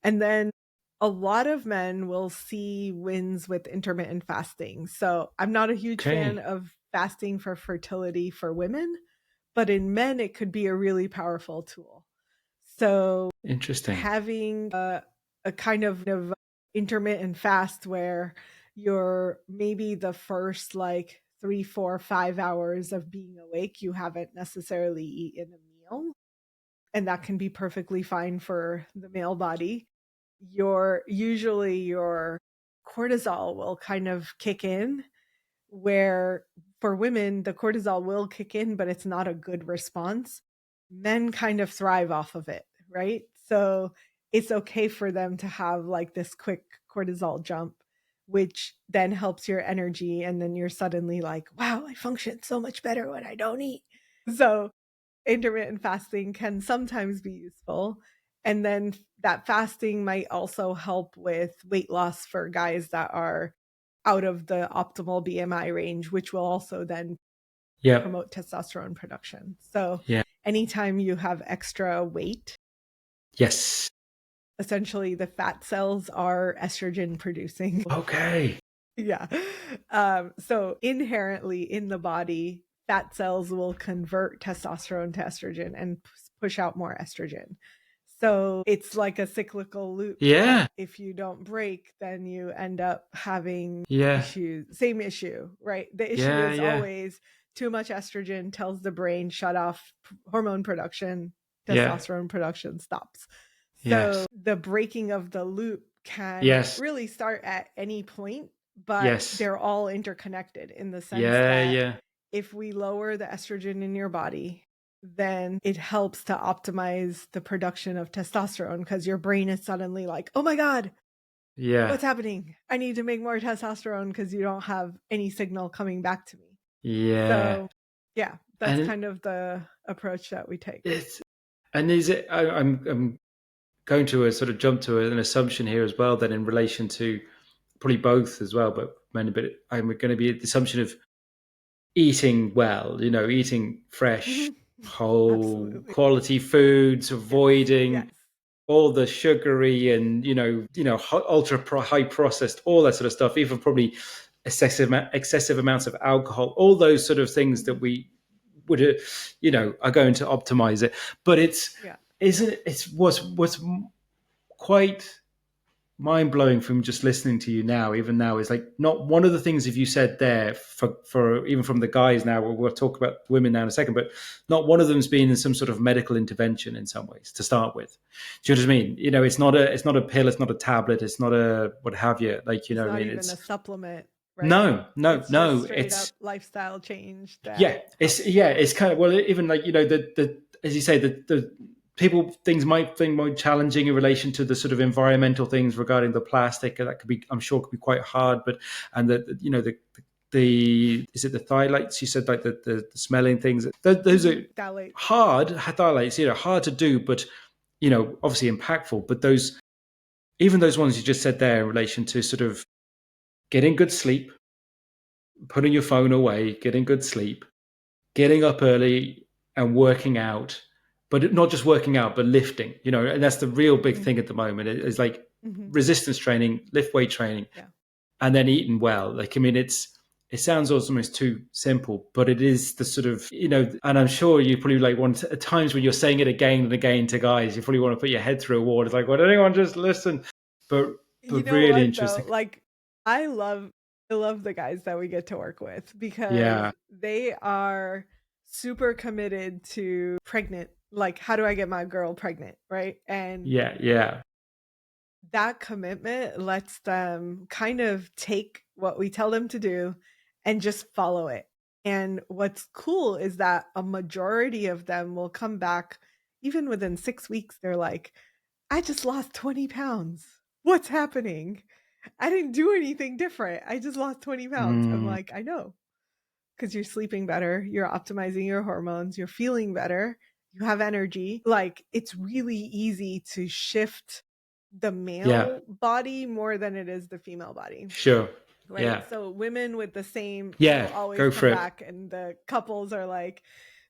Speaker 2: And then a lot of men will see wins with intermittent fasting. So I'm not a huge fan
Speaker 1: Okay.
Speaker 2: of fasting for fertility for women, but in men, it could be a really powerful tool. So
Speaker 1: Interesting.
Speaker 2: having a kind of intermittent fast where you're maybe the first like 3, 4, 5 hours of being awake, you haven't necessarily eaten a meal, and that can be perfectly fine for the male body. Your cortisol will kind of kick in, where for women the cortisol will kick in, but it's not a good response. Men kind of thrive off of it, right? So it's okay for them to have like this quick cortisol jump, which then helps your energy, and then you're suddenly like, wow, I function so much better when I don't eat. So intermittent fasting can sometimes be useful. And then that fasting might also help with weight loss for guys that are out of the optimal BMI range, which will also then
Speaker 1: Yep.
Speaker 2: promote testosterone production. So
Speaker 1: Yeah.
Speaker 2: anytime you have extra weight,
Speaker 1: Yes.
Speaker 2: essentially the fat cells are estrogen producing.
Speaker 1: Okay.
Speaker 2: Yeah. So inherently in the body, fat cells will convert testosterone to estrogen and push out more estrogen. So it's like a cyclical loop
Speaker 1: Yeah.
Speaker 2: that if you don't break, then you end up having
Speaker 1: Yeah.
Speaker 2: issues. Same issue, right? The issue
Speaker 1: Yeah.
Speaker 2: is
Speaker 1: Yeah.
Speaker 2: always too much estrogen tells the brain shut off hormone production,
Speaker 1: Yeah.
Speaker 2: testosterone production stops.
Speaker 1: Yes.
Speaker 2: So the breaking of the loop can
Speaker 1: Yes.
Speaker 2: really start at any point, but
Speaker 1: Yes.
Speaker 2: they're all interconnected in the sense
Speaker 1: Yeah.
Speaker 2: that
Speaker 1: Yeah.
Speaker 2: if we lower the estrogen in your body, then it helps to optimize the production of testosterone, because your brain is suddenly like, oh my God,
Speaker 1: Yeah.
Speaker 2: what's happening? I need to make more testosterone because you don't have any signal coming back to me.
Speaker 1: Yeah.
Speaker 2: So, yeah, that's
Speaker 1: And
Speaker 2: kind of the approach that we take.
Speaker 1: it's is it? I'm going to a sort of jump to an assumption here as well. Then in relation to probably both as well, but mainly, but I'm going to be the assumption of eating well. Eating fresh,
Speaker 2: Mhm.
Speaker 1: whole,
Speaker 2: Absolutely.
Speaker 1: quality foods,
Speaker 2: Yes.
Speaker 1: avoiding
Speaker 2: Yes.
Speaker 1: all the sugary and high processed, all that sort of stuff, even probably excessive amounts of alcohol, all those sort of things that we would are going to optimize it. But what's quite mind blowing from just listening to you now, even now, is like not one of the things if you said there for even from the guys now. We'll talk about women now in a second, but not one of them's been in some sort of medical intervention in some ways to start with. Do you know what I mean? It's not a pill, it's not a tablet, it's not a what have you. Like,
Speaker 2: it's
Speaker 1: what
Speaker 2: not
Speaker 1: I mean?
Speaker 2: even
Speaker 1: It's
Speaker 2: a supplement, right?
Speaker 1: no,
Speaker 2: It's just straight
Speaker 1: it's
Speaker 2: up lifestyle change.
Speaker 1: it's kind of, well, even like the as you say, the people things might think more challenging in relation to the sort of environmental things regarding the plastic that could be, I'm sure, could be quite hard. But and the is it the phthalates you said, like the smelling things, those are
Speaker 2: phthalates.
Speaker 1: hard phthalates, hard to do, but obviously impactful. But even those ones you just said there in relation to sort of getting good sleep, putting your phone away, getting good sleep, getting up early and working out, but not just working out, but lifting, and that's the real big thing at the moment is like resistance training, lift weight training, and then eating well. Like, I mean, it sounds almost too simple, but it is the sort of, and I'm sure you probably like want at times when you're saying it again and again to guys, you probably want to put your head through a wall. It's like, well, anyone just listen, but really interesting.
Speaker 2: Though? Like, I love the guys that we get to work with because they are super committed to pregnant. Like, how do I get my girl pregnant, right? And that commitment lets them kind of take what we tell them to do and just follow it. And what's cool is that a majority of them will come back even within 6 weeks. They're like, I just lost 20 pounds. What's happening? I didn't do anything different. I just lost 20 pounds. I'm like, I know. Because you're sleeping better, you're optimizing your hormones, you're feeling better, you have energy. Like, it's really easy to shift the male body more than it is the female body.
Speaker 1: Sure.
Speaker 2: Right.
Speaker 1: Yeah.
Speaker 2: So women with the same
Speaker 1: will
Speaker 2: always
Speaker 1: go
Speaker 2: come
Speaker 1: for
Speaker 2: back, and the couples are like,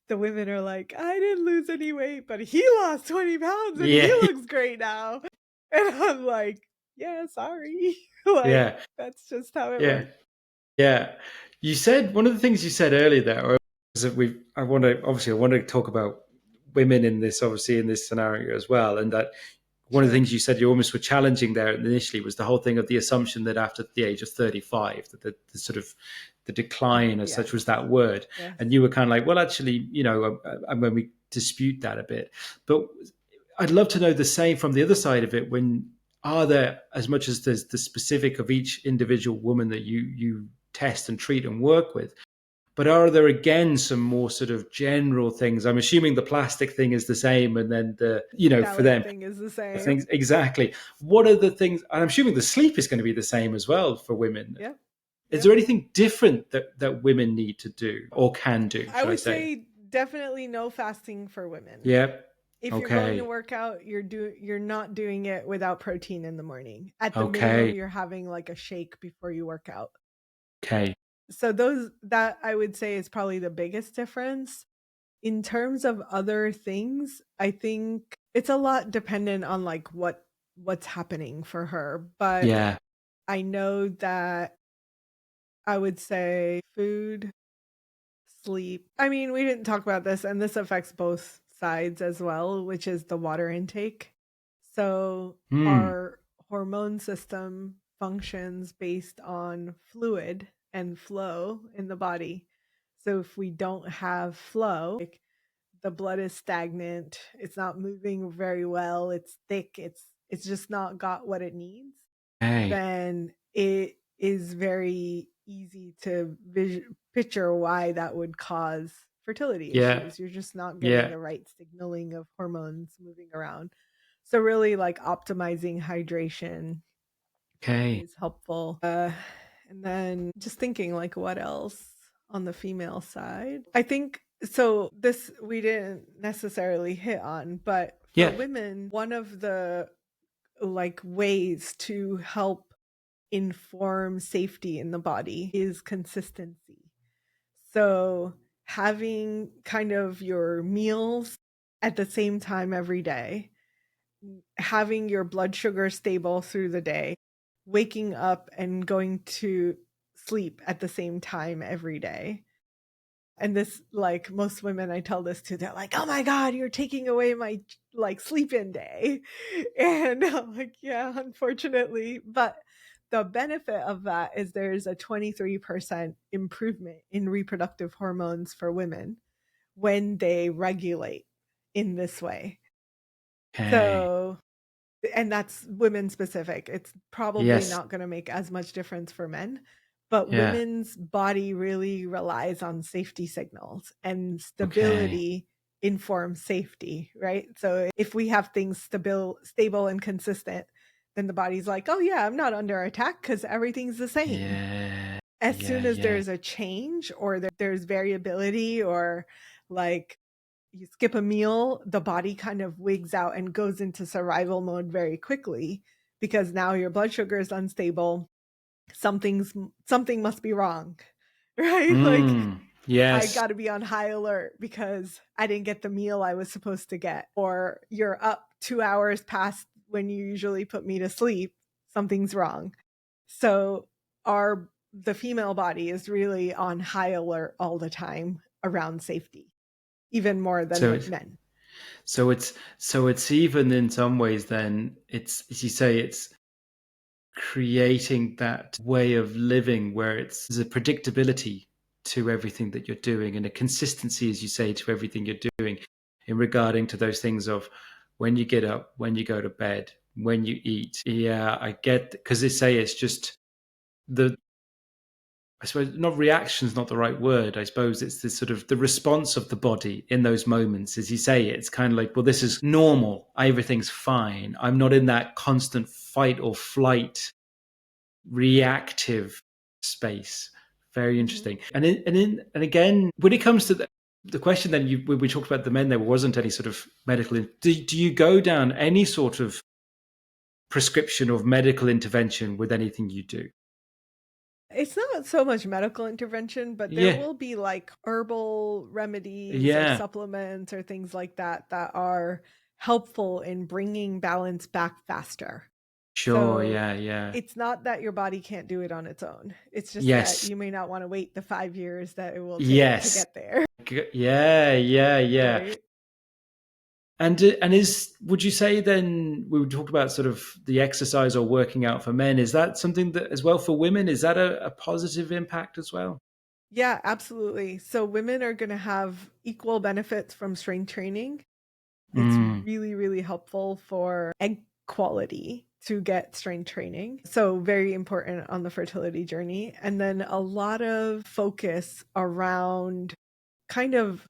Speaker 2: the women are like, I didn't lose any weight, but he lost 20 pounds and he looks great now. And I'm like, yeah, sorry. Like, that's just how it works.
Speaker 1: Yeah. You said one of the things you said earlier there is that I want to talk about women in this, obviously, in this scenario as well. And that one of the things you said you almost were challenging there initially was the whole thing of the assumption that after the age of 35, that the sort of the decline as such was that word. And you were kind of like, well, actually, and when we dispute that a bit, but I'd love to know the same from the other side of it. When are there, as much as there's the specific of each individual woman that you test and treat and work with, but are there again some more sort of general things? I'm assuming the plastic thing is the same, and then the for them
Speaker 2: thing is the same.
Speaker 1: Things exactly. What are the things? And I'm assuming the sleep is going to be the same as well for women.
Speaker 2: Yeah.
Speaker 1: Is there anything different that women need to do or can do?
Speaker 2: I would say definitely no fasting for women.
Speaker 1: Yep.
Speaker 2: If you're going to work out, you're not doing it without protein in the morning. At the minimum, you're having like a shake before you work out.
Speaker 1: Okay.
Speaker 2: So that I would say is probably the biggest difference. In terms of other things, I think it's a lot dependent on like what's happening for her. But I know that I would say food, sleep. I mean, we didn't talk about this, and this affects both sides as well, which is the water intake. So our hormone system functions based on fluid and flow in the body. So if we don't have flow, like the blood is stagnant, it's not moving very well, it's thick, it's just not got what it needs, then it is very easy to picture why that would cause fertility issues. You're just not getting the right signaling of hormones moving around. So really, like, optimizing hydration is helpful. And then just thinking, like, what else on the female side? I think so. This we didn't necessarily hit on, but for women, one of the like ways to help inform safety in the body is consistency. So having kind of your meals at the same time every day, having your blood sugar stable through the day, waking up and going to sleep at the same time every day. And this, like most women I tell this to, they're like, "Oh my God, you're taking away my like sleep in day." And I'm like, yeah, unfortunately. But the benefit of that is there's a 23% improvement in reproductive hormones for women when they regulate in this way.
Speaker 1: Okay.
Speaker 2: So, and that's women specific. It's probably
Speaker 1: Yes.
Speaker 2: not going to make as much difference for men, but
Speaker 1: Yeah.
Speaker 2: women's body really relies on safety signals, and
Speaker 1: Okay.
Speaker 2: stability informs safety, right? So if we have things stable and consistent, then the body's like, "Oh yeah, I'm not under attack because everything's the same."
Speaker 1: Yeah.
Speaker 2: As
Speaker 1: Yeah.
Speaker 2: soon as
Speaker 1: Yeah.
Speaker 2: there's a change or there's variability, or like you skip a meal, the body kind of wigs out and goes into survival mode very quickly, because now your blood sugar is unstable. Something must be wrong, right? Like I
Speaker 1: Yes.
Speaker 2: got to be on high alert because I didn't get the meal I was supposed to get, or you're up 2 hours past when you usually put me to sleep. Something's wrong. So our the female body is really on high alert all the time around safety, even more than
Speaker 1: So
Speaker 2: the
Speaker 1: it's
Speaker 2: men.
Speaker 1: so it's even in some ways then it's, as you say, it's creating that way of living where there's a predictability to everything that you're doing and a consistency, as you say, to everything you're doing in regarding to those things of when you get up, when you go to bed, when you eat. Yeah, I get, because they say it's just the, I suppose not reaction is not the right word. I suppose it's the sort of the response of the body in those moments. As you say, it's kind of like, well, this is normal. Everything's fine. I'm not in that constant fight or flight reactive space. Very
Speaker 2: Mhm.
Speaker 1: interesting. And again, when it comes to the question, then when we talked about the men, there wasn't any sort of medical. Do you go down any sort of prescription or medical intervention with anything you do?
Speaker 2: It's not so much medical intervention, but there
Speaker 1: Yeah,
Speaker 2: will be like herbal remedies or
Speaker 1: yeah,
Speaker 2: supplements or things like that that are helpful in bringing balance back faster.
Speaker 1: sure,
Speaker 2: So
Speaker 1: yeah, yeah,
Speaker 2: it's not that your body can't do it on its own. It's just that
Speaker 1: yes,
Speaker 2: you may not want to wait the 5 years that it will take to
Speaker 1: yes,
Speaker 2: get there,
Speaker 1: yeah, yeah, yeah.
Speaker 2: right?
Speaker 1: And is, would you say then, we talked about sort of the exercise or working out for men, is that something that as well for women, is that a positive impact as well?
Speaker 2: Yeah, absolutely. So women are going to have equal benefits from strength training. It's
Speaker 1: Mm,
Speaker 2: really, really helpful for egg quality to get strength training. So, very important on the fertility journey. And then a lot of focus around kind of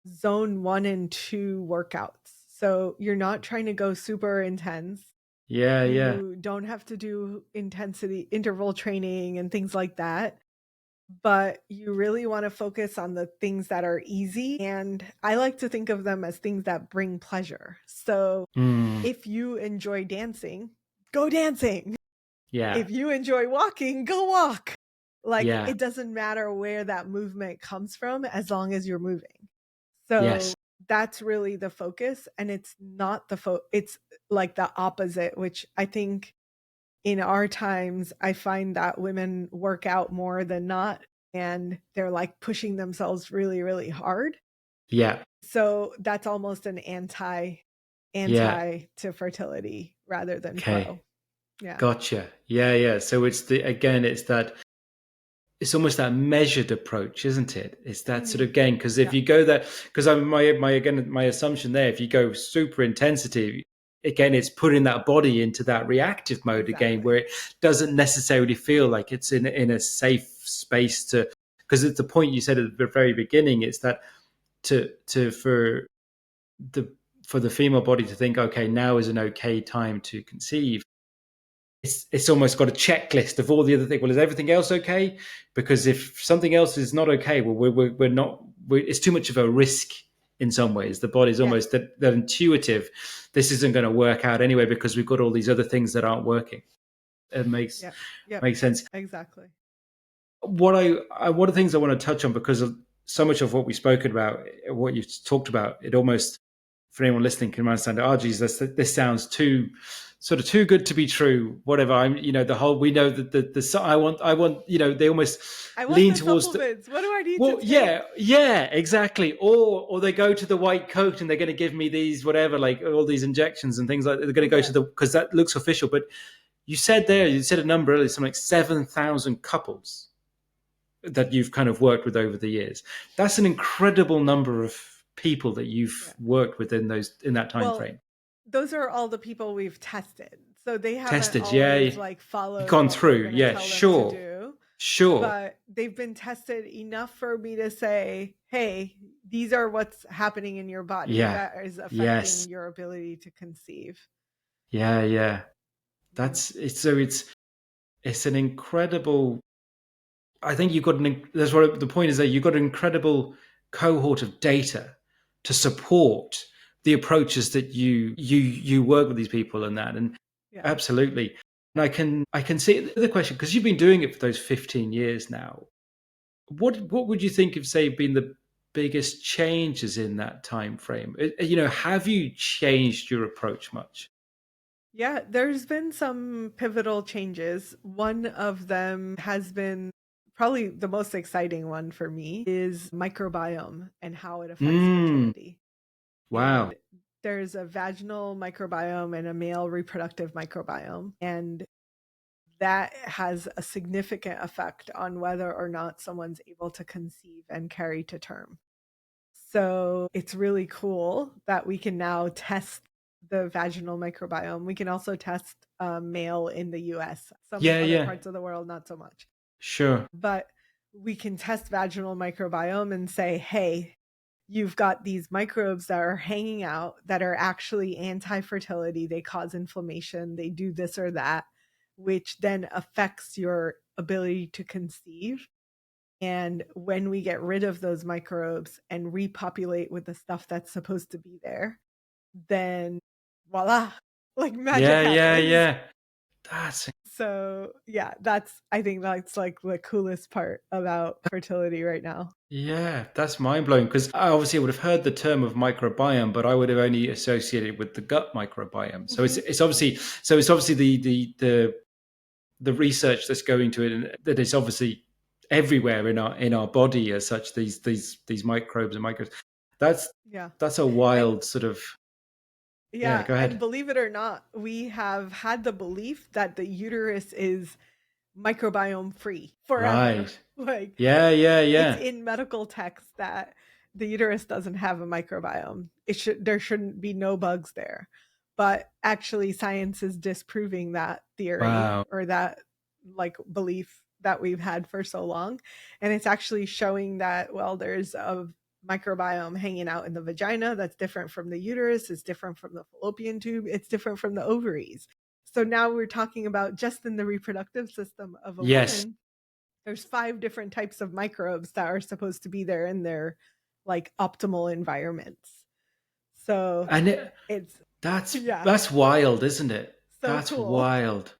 Speaker 2: zone 1 and 2 workouts. So, you're not trying to go super intense.
Speaker 1: yeah, yeah,
Speaker 2: You don't have to do intensity interval training and things like that, but you really want to focus on the things that are easy. And I like to think of them as things that bring pleasure. So
Speaker 1: mm,
Speaker 2: if you enjoy dancing, go dancing.
Speaker 1: yeah,
Speaker 2: If you enjoy walking, go walk. Like
Speaker 1: yeah,
Speaker 2: it doesn't matter where that movement comes from as long as you're moving.
Speaker 1: yes,
Speaker 2: So that's really the focus. And it's not it's like the opposite, which I think in our times, I find that women work out more than not, and they're like pushing themselves really, really hard.
Speaker 1: yeah,
Speaker 2: So that's almost an
Speaker 1: yeah.
Speaker 2: anti to fertility rather than
Speaker 1: Okay,
Speaker 2: pro. Yeah.
Speaker 1: gotcha. Yeah, yeah. So it's the, again, it's that, it's almost that measured approach, isn't it? It's that sort
Speaker 2: Hmm.
Speaker 1: of game, because if
Speaker 2: Yeah,
Speaker 1: you go there, because I'm my again my assumption there, if you go super intensity, again, it's putting that body into that reactive mode again, where
Speaker 2: exactly.
Speaker 1: it doesn't necessarily feel like it's in a safe space to, because at the point you said at the very beginning, it's that to the for the female body to think, okay, now is an okay time to conceive. It's almost got a checklist of all the other things. Well, is everything else okay? Because if something else is not okay, well, we're not. It's too much of a risk in some ways. The body's
Speaker 2: Yeah.
Speaker 1: almost that intuitive. This isn't going to work out anyway because we've got all these other things that aren't working. It makes
Speaker 2: Yep. Yep.
Speaker 1: makes sense.
Speaker 2: Exactly.
Speaker 1: One of the things I want to touch on, because of so much of what we've spoken about, what you've talked about, it almost for anyone listening can understand, oh geez, this sounds too good to be true, whatever. I'm, the whole, we know that I want, they almost
Speaker 2: I want
Speaker 1: lean
Speaker 2: the
Speaker 1: towards
Speaker 2: supplements. What do I need
Speaker 1: well,
Speaker 2: to take?
Speaker 1: yeah, exactly. Or they go to the white coat and they're going to give me these, whatever, like all these injections and things like that. They're going to go to because that looks official. But you said a number earlier, something like 7,000 couples that you've kind of worked with over the years. That's an incredible number of people that you've worked with in that time frame.
Speaker 2: Those are all the people we've tested. So they haven't
Speaker 1: Tested,
Speaker 2: always like followed
Speaker 1: gone
Speaker 2: what we're
Speaker 1: through,
Speaker 2: going to tell them to do.
Speaker 1: Sure.
Speaker 2: But they've been tested enough for me to say, hey, these are what's happening in your body that is affecting your ability to conceive.
Speaker 1: Yeah. That's it. So it's an incredible, I think you've got that's what the point is, that you've got an incredible cohort of data to support the approaches that you work with these people and that. And absolutely. And I can see the question, because you've been doing it for those 15 years now. What would you think have, say, been the biggest changes in that time frame? Have you changed your approach much?
Speaker 2: Yeah, there's been some pivotal changes. One of them has been probably the most exciting one for me is microbiome and how it affects fertility.
Speaker 1: Wow.
Speaker 2: And there's a vaginal microbiome and a male reproductive microbiome. And that has a significant effect on whether or not someone's able to conceive and carry to term. So it's really cool that we can now test the vaginal microbiome. We can also test male in the US. Some other parts of the world, not so much.
Speaker 1: Sure.
Speaker 2: But we can test vaginal microbiome and say, hey, you've got these microbes that are hanging out that are actually anti-fertility. They cause inflammation. They do this or that, which then affects your ability to conceive. And when we get rid of those microbes and repopulate with the stuff that's supposed to be there, then voila, like magic happens.
Speaker 1: Yeah.
Speaker 2: So I think that's like the coolest part about fertility right now.
Speaker 1: Yeah, that's mind blowing, because I obviously would have heard the term of microbiome, but I would have only associated it with the gut microbiome. So it's obviously the research that's going to it, and that is obviously everywhere in our body as such. These microbes and microbes. That's a wild sort of.
Speaker 2: Yeah,
Speaker 1: go ahead.
Speaker 2: and believe it or not, we have had the belief that the uterus is microbiome free forever.
Speaker 1: Right.
Speaker 2: Like,
Speaker 1: It's
Speaker 2: in medical texts that the uterus doesn't have a microbiome. There shouldn't be no bugs there. But actually science is disproving that theory or that like belief that we've had for so long. And it's actually showing that, well, there's a microbiome hanging out in the vagina that's different from the uterus, it's different from the fallopian tube, it's different from the ovaries. So now we're talking about just in the reproductive system of a woman, there's 5 different types of microbes that are supposed to be there in their like optimal environments. So
Speaker 1: that's wild, isn't it?
Speaker 2: So
Speaker 1: that's
Speaker 2: cool.
Speaker 1: Wild.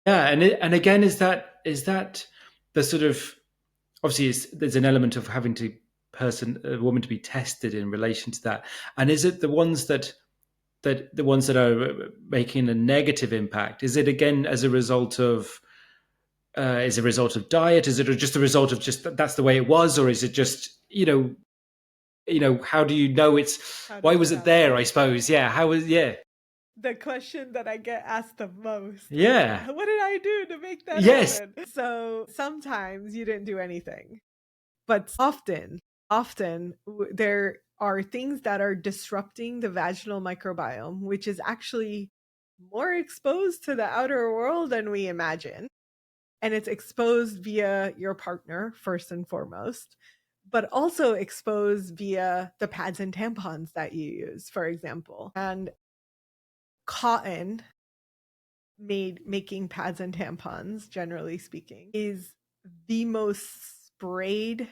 Speaker 1: Yeah, and again, is that the sort of, obviously there's an element of having a woman to be tested in relation to that, and is it the ones that are making a negative impact? Is it again as a result of diet? Is it just a result of just that's the way it was, or is it just how do you know why was it there? I suppose, how was
Speaker 2: the question that I get asked the most.
Speaker 1: Yeah.
Speaker 2: What did I do to make that happen? So sometimes you didn't do anything, but often there are things that are disrupting the vaginal microbiome, which is actually more exposed to the outer world than we imagine. And it's exposed via your partner, first and foremost, but also exposed via the pads and tampons that you use, for example. And cotton making pads and tampons, generally speaking, is the most sprayed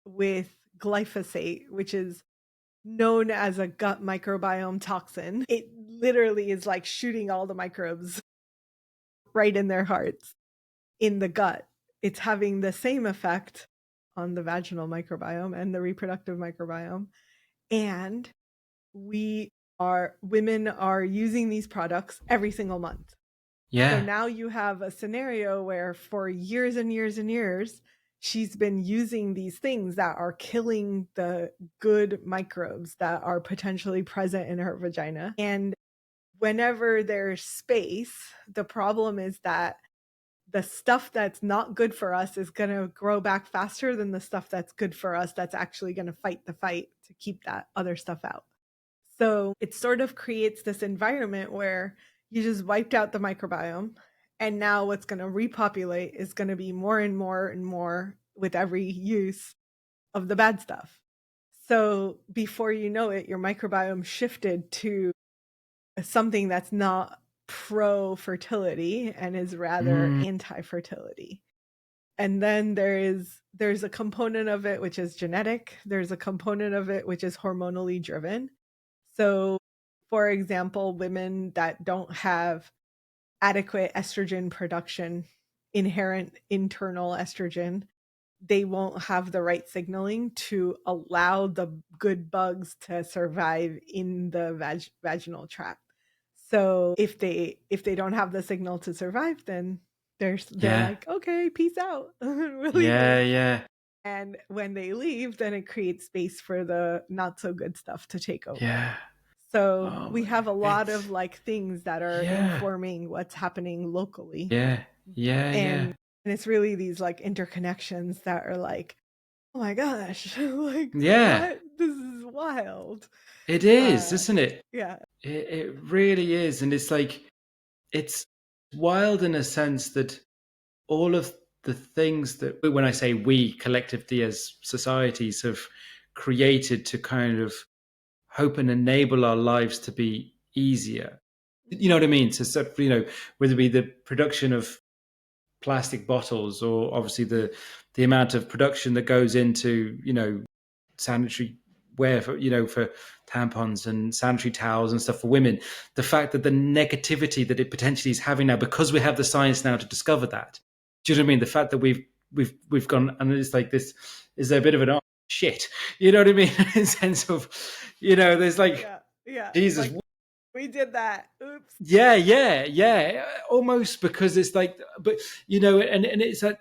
Speaker 2: with glyphosate, which is known as a gut microbiome toxin. It literally is like shooting all the microbes right in their hearts in the gut. It's having the same effect on the vaginal microbiome and the reproductive microbiome. And we women are using these products every single month. So now you have a scenario where for years and years and years, she's been using these things that are killing the good microbes that are potentially present in her vagina. And whenever there's space, the problem is that the stuff that's not good for us is going to grow back faster than the stuff that's good for us that's actually going to fight the fight to keep that other stuff out. So it sort of creates this environment where you just wiped out the microbiome, and now what's going to repopulate is going to be more and more and more with every use of the bad stuff. So before you know it, your microbiome shifted to something that's not pro-fertility and is rather anti-fertility. And then there's a component of it which is genetic. There's a component of it which is hormonally driven. So, for example, women that don't have adequate estrogen production, inherent internal estrogen, they won't have the right signaling to allow the good bugs to survive in the vaginal tract. So if they don't have the signal to survive, then they're like, okay, peace out. We're leaving. And when they leave, then it creates space for the not so good stuff to take over. So we have a lot of like things that are informing what's happening locally. And it's really these like interconnections that are like, oh my gosh, like what? This is wild.
Speaker 1: It is, isn't it?
Speaker 2: Yeah.
Speaker 1: It really is. And it's like, it's wild in a sense that all of the things that, when I say we collectively as societies have created to kind of hope and enable our lives to be easier. You know what I mean? So, you know, whether it be the production of plastic bottles or obviously the amount of production that goes into, you know, sanitary wear for, you know, for tampons and sanitary towels and stuff for women, the fact that the negativity that it potentially is having now, because we have the science now to discover that. Do you know what I mean? The fact that we've gone, and it's like this, is there a bit of an oh, shit, you know what I mean? In the sense of, you know, there's like, Jesus,
Speaker 2: like, we did that. Oops.
Speaker 1: Yeah. Almost, because it's like, but you know, and it's like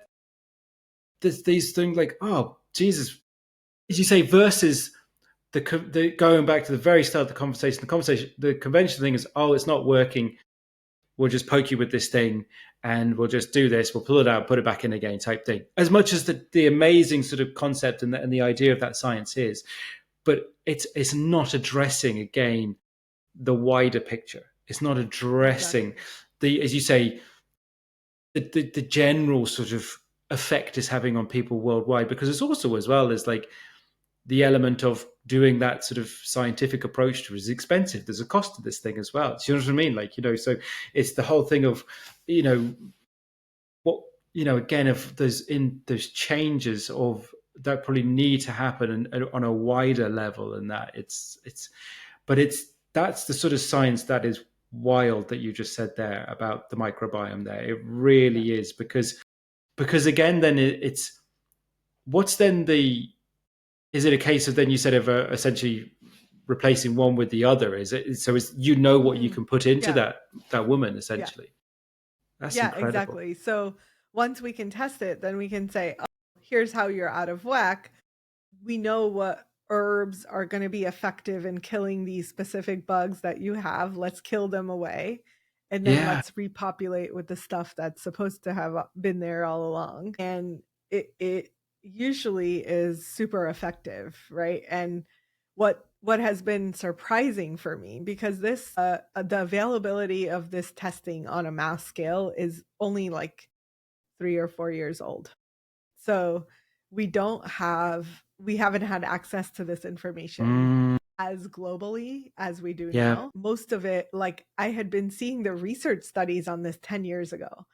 Speaker 1: there's these things like, oh Jesus, as you say, versus the going back to the very start of the conversation. The conventional thing is, oh, it's not working. We'll just poke you with this thing, and we'll just do this. We'll pull it out, put it back in again, type thing. As much as the amazing sort of concept and the idea of that science is, but it's not addressing again the wider picture. It's not addressing the, as you say, the general sort of effect it's having on people worldwide, because it's also, as well as like the element of doing that sort of scientific approach to it is expensive. There's a cost to this thing as well. Do you know what I mean? Like, you know, so it's the whole thing of, you know, what, you know, again, of those changes of that probably need to happen and on a wider level, and that that's the sort of science that is wild that you just said there about the microbiome there. It really is, because again, then it's what's then is it a case of, then you said, of essentially replacing one with the other? Is it, so is, you know, what you can put into that woman essentially? That's incredible.
Speaker 2: Exactly. So once we can test it, then we can say, oh, here's how you're out of whack. We know what herbs are going to be effective in killing these specific bugs that you have. Let's kill them away. And then let's repopulate with the stuff that's supposed to have been there all along. And it usually is super effective, right? And what has been surprising for me, because this the availability of this testing on a mass scale is only like 3 or 4 years old. So we haven't had access to this information as globally as we do now. Most of it, like, I had been seeing the research studies on this 10 years ago.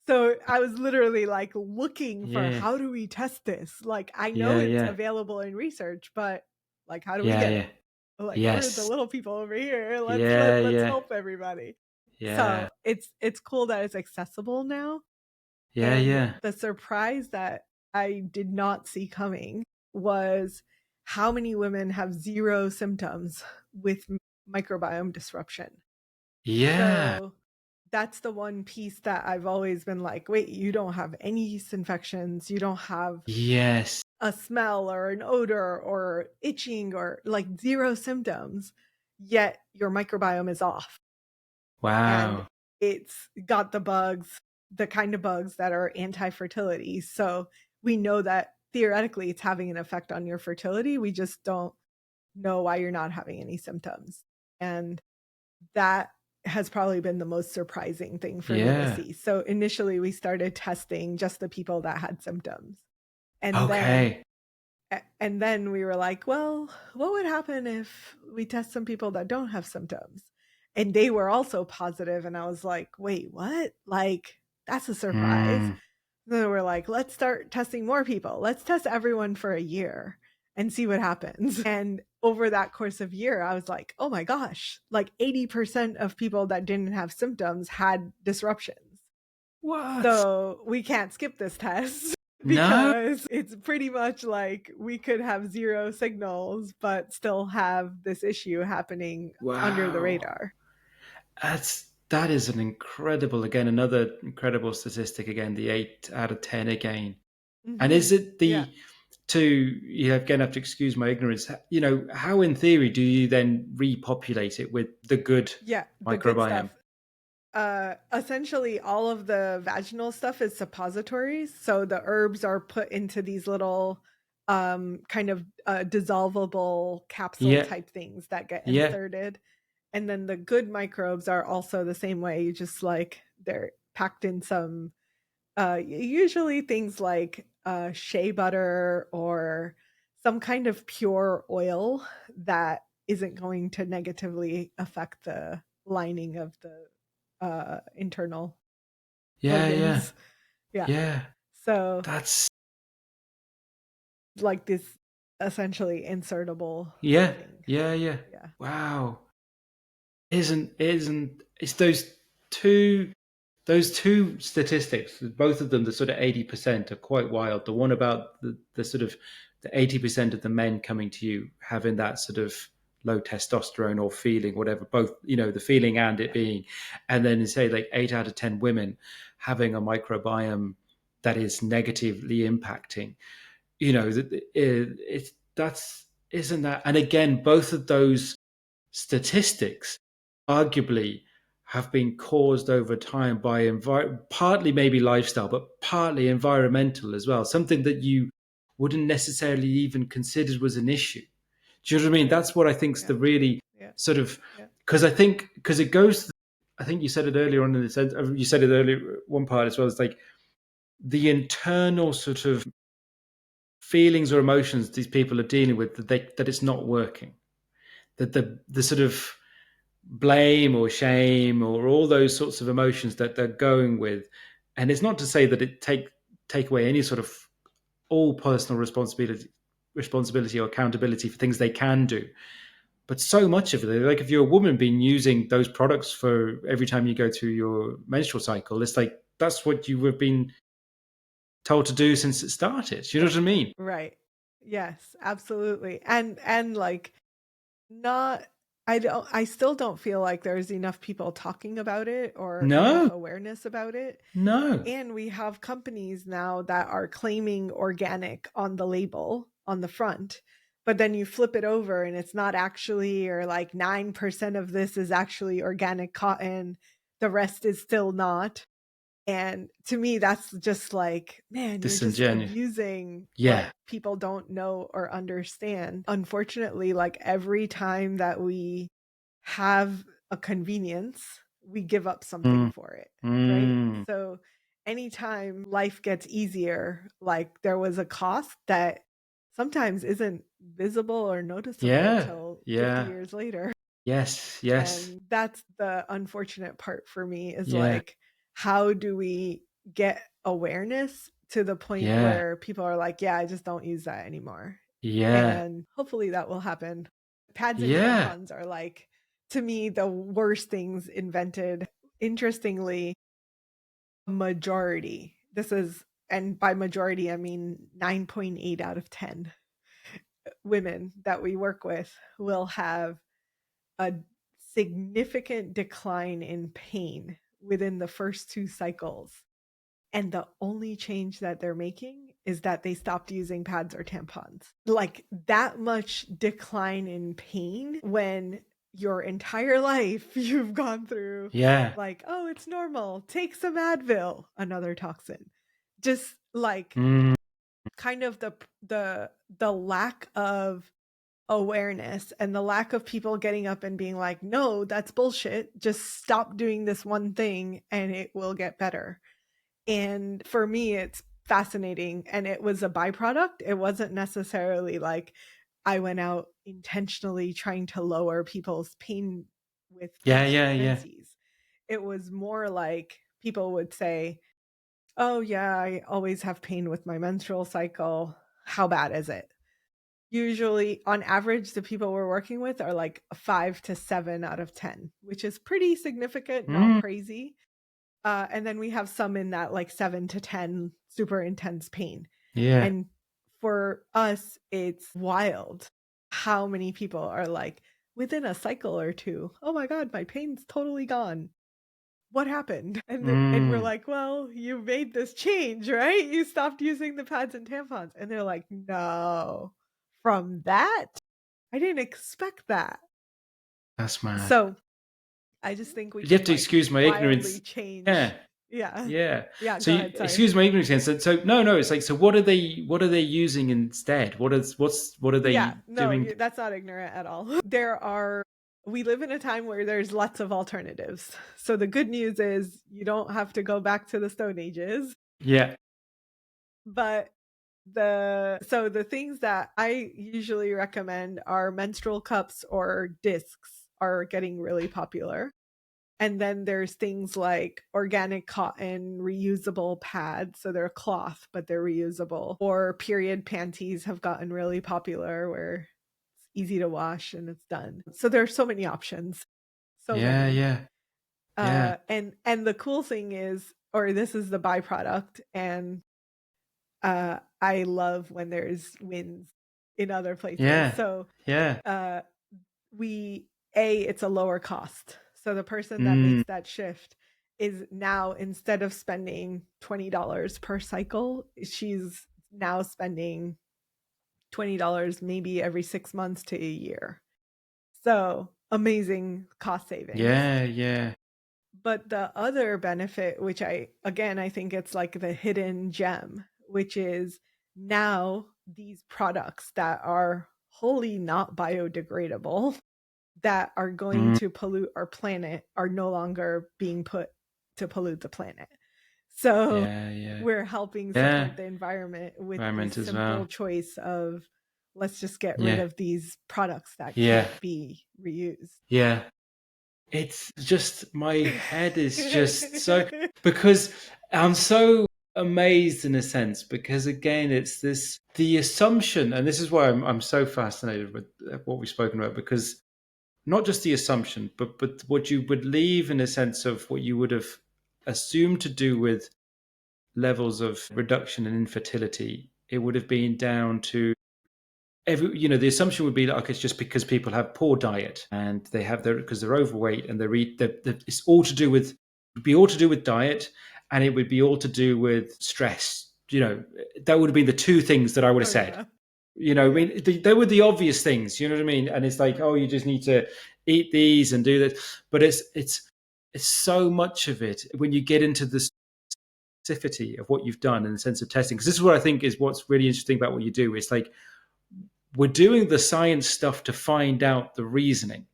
Speaker 2: So I was literally like looking for how do we test this? Like, I know it's available in research, but like, how do we get it? Like, we're the little people over here. Let's help everybody. So it's cool that it's accessible now. The surprise that I did not see coming was how many women have zero symptoms with microbiome disruption.
Speaker 1: Yeah.
Speaker 2: So that's the one piece that I've always been like, wait, you don't have any yeast infections, you don't have
Speaker 1: Yes.
Speaker 2: a smell or an odor or itching or like zero symptoms, yet your microbiome is off and
Speaker 1: Wow.
Speaker 2: it's got the bugs, the kind of bugs that are anti-fertility. So we know that theoretically it's having an effect on your fertility. We just don't know why you're not having any symptoms. And that has probably been the most surprising thing for me to
Speaker 1: Yeah.
Speaker 2: see. So initially we started testing just the people that had symptoms. And then
Speaker 1: Okay.
Speaker 2: and then we were like, well, what would happen if we test some people that don't have symptoms? And they were also positive. And I was like, wait, what? Like, that's a surprise.
Speaker 1: Mm.
Speaker 2: Then we're like, let's start testing more people. Let's test everyone for a year and see what happens. And over that course of year, I was like, oh my gosh, like 80% of people that didn't have symptoms had disruptions.
Speaker 1: What?
Speaker 2: So we can't skip this test
Speaker 1: No?
Speaker 2: because it's pretty much like we could have zero signals, but still have this issue happening under the
Speaker 1: Wow.
Speaker 2: radar.
Speaker 1: That is an incredible, again, another incredible statistic again, the 8 out of 10 again. And is it
Speaker 2: Yeah.
Speaker 1: again, I have to excuse my ignorance, how in theory do you then repopulate it with the good
Speaker 2: Yeah. The good
Speaker 1: microbiome?
Speaker 2: stuff. Essentially all of the vaginal stuff is suppositories. So the herbs are put into these little kind of dissolvable capsule
Speaker 1: Yeah.
Speaker 2: type things that get
Speaker 1: Yeah.
Speaker 2: inserted. And then the good microbes are also the same way. You just like they're packed in some usually things like shea butter or some kind of pure oil that isn't going to negatively affect the lining of the internal
Speaker 1: Yeah. Yeah.
Speaker 2: organs. Yeah.
Speaker 1: Yeah.
Speaker 2: So
Speaker 1: That's
Speaker 2: like this essentially insertable
Speaker 1: yeah.
Speaker 2: thing.
Speaker 1: Yeah. Yeah.
Speaker 2: Yeah.
Speaker 1: Wow. Isn't it's two those two statistics, both of them, the sort of 80% are quite wild. The one about the sort of the 80% of the men coming to you having that sort of low testosterone or feeling, whatever, both, the feeling and it
Speaker 2: Yeah.
Speaker 1: being, and then say like 8 out of 10 women having a microbiome that is negatively impacting, it's that's isn't that, and again, both of those statistics arguably have been caused over time by partly maybe lifestyle, but partly environmental as well. Something that you wouldn't necessarily even consider was an issue. Do you know what I mean?
Speaker 2: Right.
Speaker 1: That's what I think's
Speaker 2: Yeah.
Speaker 1: the really
Speaker 2: Yeah.
Speaker 1: sort of,
Speaker 2: Yeah.
Speaker 1: because it goes. I think you said it earlier on in the sense. You said it earlier one part as well. It's like the internal sort of feelings or emotions these people are dealing with, that it's not working. That the sort of blame or shame or all those sorts of emotions that they're going with. And it's not to say that it take away any sort of all personal responsibility or accountability for things they can do, but so much of it, like if you're a woman being using those products for every time you go through your menstrual cycle, it's like that's what you have been told to do since it started. You know what I mean?
Speaker 2: Right. Yes, absolutely. And like not I still don't feel like there's enough people talking about it or enough
Speaker 1: No,
Speaker 2: awareness about it.
Speaker 1: no.
Speaker 2: And we have companies now that are claiming organic on the label on the front. But then you flip it over and it's not actually, or like 9% of this is actually organic cotton. The rest is still not. And to me, that's just like, man, you're just
Speaker 1: Disingenuous.
Speaker 2: abusing what
Speaker 1: Yeah.
Speaker 2: people don't know or understand. Unfortunately, like every time that we have a convenience, we give up something
Speaker 1: Mm,
Speaker 2: for it, right?
Speaker 1: mm.
Speaker 2: So anytime life gets easier, like there was a cost that sometimes isn't visible or noticeable
Speaker 1: Yeah.
Speaker 2: till 50
Speaker 1: Yeah.
Speaker 2: years later.
Speaker 1: Yes. Yes.
Speaker 2: And that's the unfortunate part for me is
Speaker 1: Yeah.
Speaker 2: like, how do we get awareness to the point
Speaker 1: Yeah.
Speaker 2: where people are like, yeah, I just don't use that anymore.
Speaker 1: Yeah.
Speaker 2: And hopefully that will happen. Pads and
Speaker 1: Yeah.
Speaker 2: tampons are like, to me, the worst things invented. Interestingly, majority, this is, and by majority, I mean 9.8 out of 10 women that we work with will have a significant decline in pain within the first 2 cycles. And the only change that they're making is that they stopped using pads or tampons. Like that much decline in pain when your entire life you've gone through like, oh, it's normal. Take some Advil, another toxin. Just like kind of the lack of awareness and the lack of people getting up and being like, no, that's bullshit. Just stop doing this one thing and it will get better. And for me, it's fascinating. And it was a byproduct. It wasn't necessarily like I went out intentionally trying to lower people's pain with pregnancies. It was more like people would say, oh, yeah, I always have pain with my menstrual cycle. How bad is it? Usually, on average, the people we're working with are like 5 to 7 out of 10, which is pretty significant, not crazy. And then we have some in that like 7 to 10 super intense pain. And for us, it's wild how many people are like, within a cycle or two, oh my God, my pain's totally gone. What happened? And we're like, well, you made this change, right? You stopped using the pads and tampons. And they're like, no, from that, I didn't expect that.
Speaker 1: That's mad.
Speaker 2: So I just think we
Speaker 1: you have to excuse my ignorance.
Speaker 2: Change.
Speaker 1: Yeah.
Speaker 2: So
Speaker 1: go ahead, excuse my ignorance. So no, it's like, so what are they using instead? What are they doing?
Speaker 2: That's not ignorant at all. We live in a time where there's lots of alternatives. So the good news is you don't have to go back to the Stone Ages.
Speaker 1: Yeah.
Speaker 2: But the things that I usually recommend are menstrual cups or discs are getting really popular. And then there's things like organic cotton, reusable pads. So they're cloth, but they're reusable. Or period panties have gotten really popular where it's easy to wash and it's done. So there are so many options. And the cool thing is, or this is the byproduct, and I love when there's wins in other places. So it's a lower cost. So the person that makes that shift is now, instead of spending $20 per cycle, she's now spending $20 maybe every 6 months to a year. So amazing cost savings. But the other benefit, which I think it's like the hidden gem, which is now these products that are wholly not biodegradable, that are going to pollute our planet, are no longer being put to pollute the planet. So we're helping support the environment with the simple choice of, let's just get rid of these products that can't be reused.
Speaker 1: It's just, my head is just so, because I'm so amazed in a sense, because again, it's the assumption, and this is why I'm so fascinated with what we've spoken about, because not just the assumption, but what you would leave in a sense of what you would have assumed to do with levels of reduction in infertility, it would have been down to the assumption would be like, okay, it's just because people have poor diet and they have because they're overweight and it's all to do with diet, and it would be all to do with stress. That would have been the two things that I would have said. I mean, they were the obvious things, you know what I mean? And it's like, oh, you just need to eat these and do this. But it's so much of it when you get into the specificity of what you've done in the sense of testing. Because this is what I think is what's really interesting about what you do. It's like, we're doing the science stuff to find out the reasoning.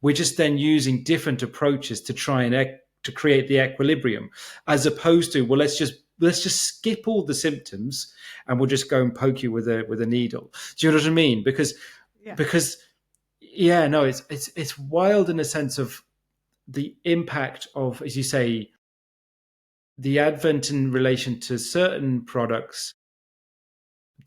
Speaker 1: We're just then using different approaches to try and to create the equilibrium, as opposed to, well, let's just skip all the symptoms and we'll just go and poke you with a needle. Do you know what I mean? Because it's wild in a sense of the impact of, as you say, the advent in relation to certain products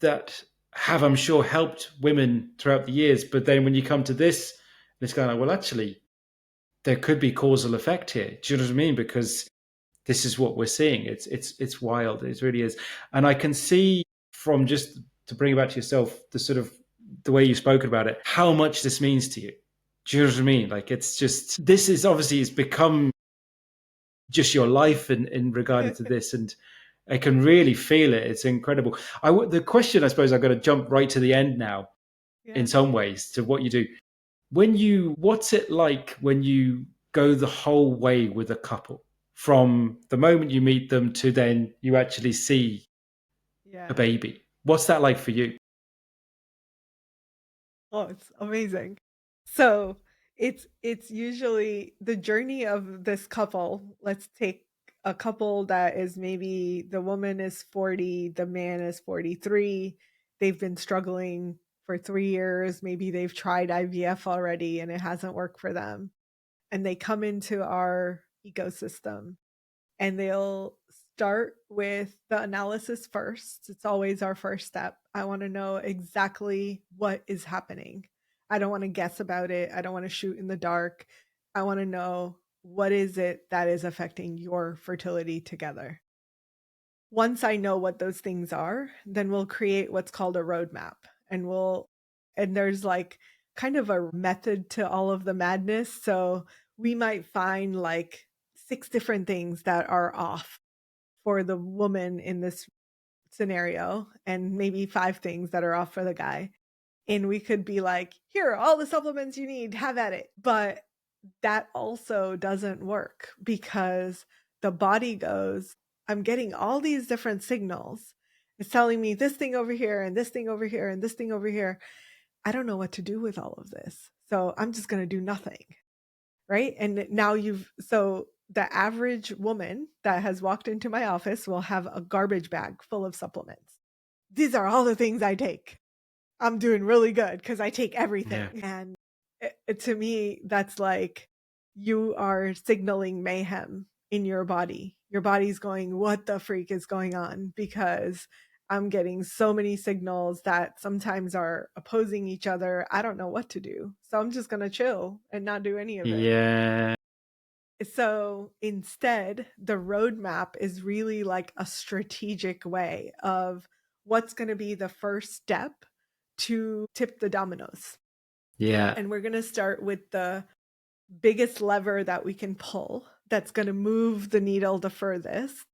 Speaker 1: that have, I'm sure, helped women throughout the years. But then when you come to this, it's kind of like, well, actually, there could be causal effect here. Do you know what I mean? Because this is what we're seeing. It's wild. It really is. And I can see, from just to bring it back to yourself, the sort of the way you've spoken about it, how much this means to you. Do you know what I mean? Like, it's just, this is obviously, it's become just your life in regard to this, and I can really feel it. It's incredible. The question, I suppose, I've got to jump right to the end now, in
Speaker 2: Yeah.
Speaker 1: some ways, to what you do. What's it like when you go the whole way with a couple, from the moment you meet them to then you actually see a
Speaker 2: Yeah.
Speaker 1: baby? What's that like for you?
Speaker 2: Oh, it's amazing. So it's usually the journey of this couple. Let's take a couple that is, maybe the woman is 40, the man is 43. They've been struggling for 3 years. Maybe they've tried IVF already and it hasn't worked for them. And they come into our ecosystem, and they'll start with the analysis first. It's always our first step. I want to know exactly what is happening. I don't want to guess about it. I don't want to shoot in the dark. I want to know, what is it that is affecting your fertility together. Once I know what those things are, then we'll create what's called a roadmap. And there's like kind of a method to all of the madness. So we might find like 6 different things that are off for the woman in this scenario, and maybe 5 things that are off for the guy. And we could be like, here are all the supplements you need, have at it. But that also doesn't work, because the body goes, I'm getting all these different signals. It's telling me this thing over here and this thing over here and this thing over here. I don't know what to do with all of this. So I'm just going to do nothing. Right. And now so the average woman that has walked into my office will have a garbage bag full of supplements. These are all the things I take. I'm doing really good because I take everything.
Speaker 1: Yeah.
Speaker 2: And to me, that's like, you are signaling mayhem in your body. Your body's going, what the freak is going on? Because I'm getting so many signals that sometimes are opposing each other. I don't know what to do. So I'm just going to chill and not do any of it.
Speaker 1: Yeah.
Speaker 2: So instead, the roadmap is really like a strategic way of what's going to be the first step to tip the dominoes.
Speaker 1: Yeah.
Speaker 2: And we're going to start with the biggest lever that we can pull that's going to move the needle the furthest,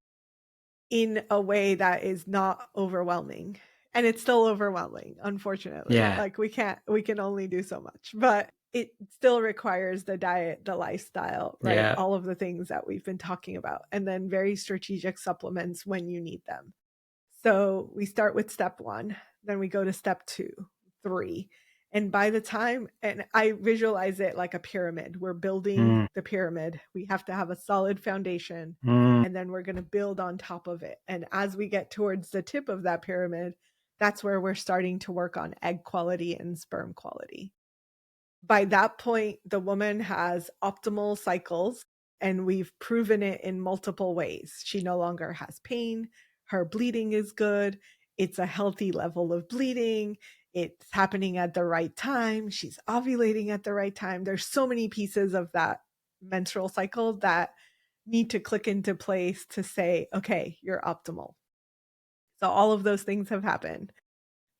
Speaker 2: in a way that is not overwhelming. And it's still overwhelming, unfortunately.
Speaker 1: Yeah.
Speaker 2: Like we can only do so much, but it still requires the diet, the lifestyle, right?
Speaker 1: Yeah.
Speaker 2: All of the things that we've been talking about, and then very strategic supplements when you need them. So we start with step 1, then we go to step 2, 3. And by the time, and I visualize it like a pyramid, we're building the pyramid. We have to have a solid foundation, and then we're going to build on top of it. And as we get towards the tip of that pyramid, that's where we're starting to work on egg quality and sperm quality. By that point, the woman has optimal cycles, and we've proven it in multiple ways. She no longer has pain. Her bleeding is good. It's a healthy level of bleeding. It's happening at the right time. She's ovulating at the right time. There's so many pieces of that menstrual cycle that need to click into place to say, okay, you're optimal. So all of those things have happened.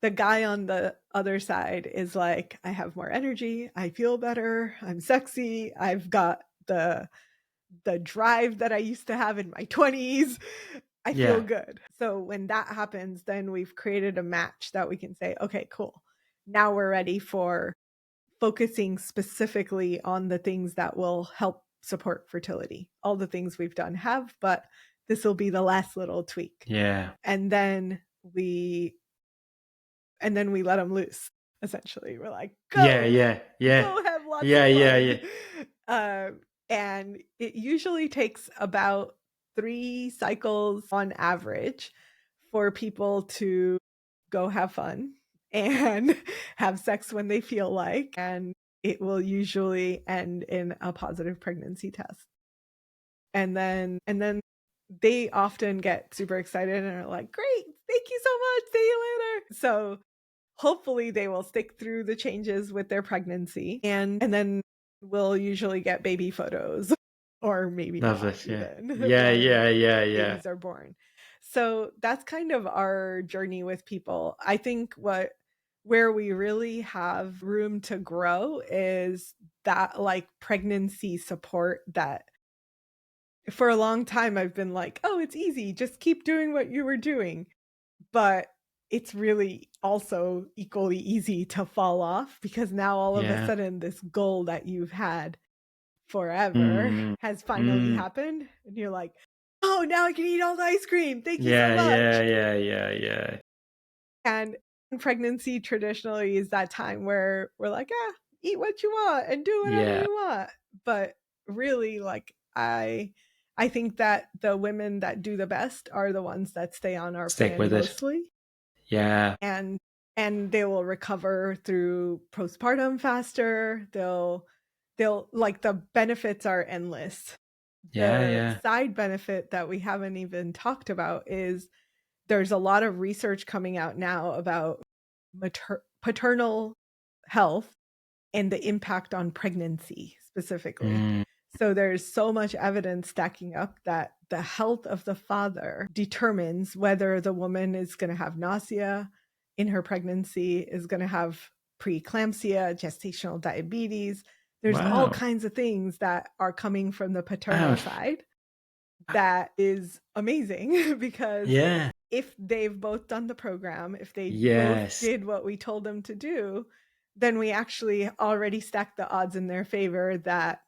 Speaker 2: The guy on the other side is like, I have more energy, I feel better, I'm sexy, I've got the drive that I used to have in my 20s. I feel good. So when that happens, then we've created a match that we can say, okay, cool. Now we're ready for focusing specifically on the things that will help support fertility. All the things we've done have, but this will be the last little tweak.
Speaker 1: Yeah.
Speaker 2: And then we let them loose. Essentially, we're like, go, go have lots of fun. And it usually takes about 3 cycles on average for people to go have fun and have sex when they feel like, and it will usually end in a positive pregnancy test. And then they often get super excited and are like, great, thank you so much, see you later. So hopefully they will stick through the changes with their pregnancy, and then we'll usually get baby photos, or maybe
Speaker 1: Love
Speaker 2: not
Speaker 1: it.
Speaker 2: even
Speaker 1: Yeah.
Speaker 2: babies are born. So that's kind of our journey with people. I think where we really have room to grow is that like pregnancy support that for a long time I've been like, oh, it's easy, just keep doing what you were doing. But it's really also equally easy to fall off, because now all of a
Speaker 1: Yeah.
Speaker 2: sudden this goal that you've had forever
Speaker 1: Mm,
Speaker 2: has finally
Speaker 1: mm.
Speaker 2: happened. And you're like, oh, now I can eat all the ice cream. Thank you so
Speaker 1: Yeah,
Speaker 2: much.
Speaker 1: yeah.
Speaker 2: And pregnancy traditionally is that time where we're like, eat what you want and do whatever
Speaker 1: Yeah.
Speaker 2: you want. But really, like, I think that the women that do the best are the ones that stay on our
Speaker 1: Stick
Speaker 2: plan
Speaker 1: with it.
Speaker 2: mostly,
Speaker 1: Yeah.
Speaker 2: and they will recover through postpartum faster. They'll like, the benefits are endless.
Speaker 1: Yeah,
Speaker 2: The
Speaker 1: yeah.
Speaker 2: side benefit that we haven't even talked about is there's a lot of research coming out now about paternal health and the impact on pregnancy specifically.
Speaker 1: Mm.
Speaker 2: So there's so much evidence stacking up that the health of the father determines whether the woman is going to have nausea in her pregnancy, is going to have preeclampsia, gestational diabetes. There's all
Speaker 1: Wow.
Speaker 2: kinds of things that are coming from the paternal
Speaker 1: Wow.
Speaker 2: side that is amazing because
Speaker 1: Yeah.
Speaker 2: if they've both done the program, if they both
Speaker 1: Yes.
Speaker 2: did what we told them to do, then we actually already stacked the odds in their favor that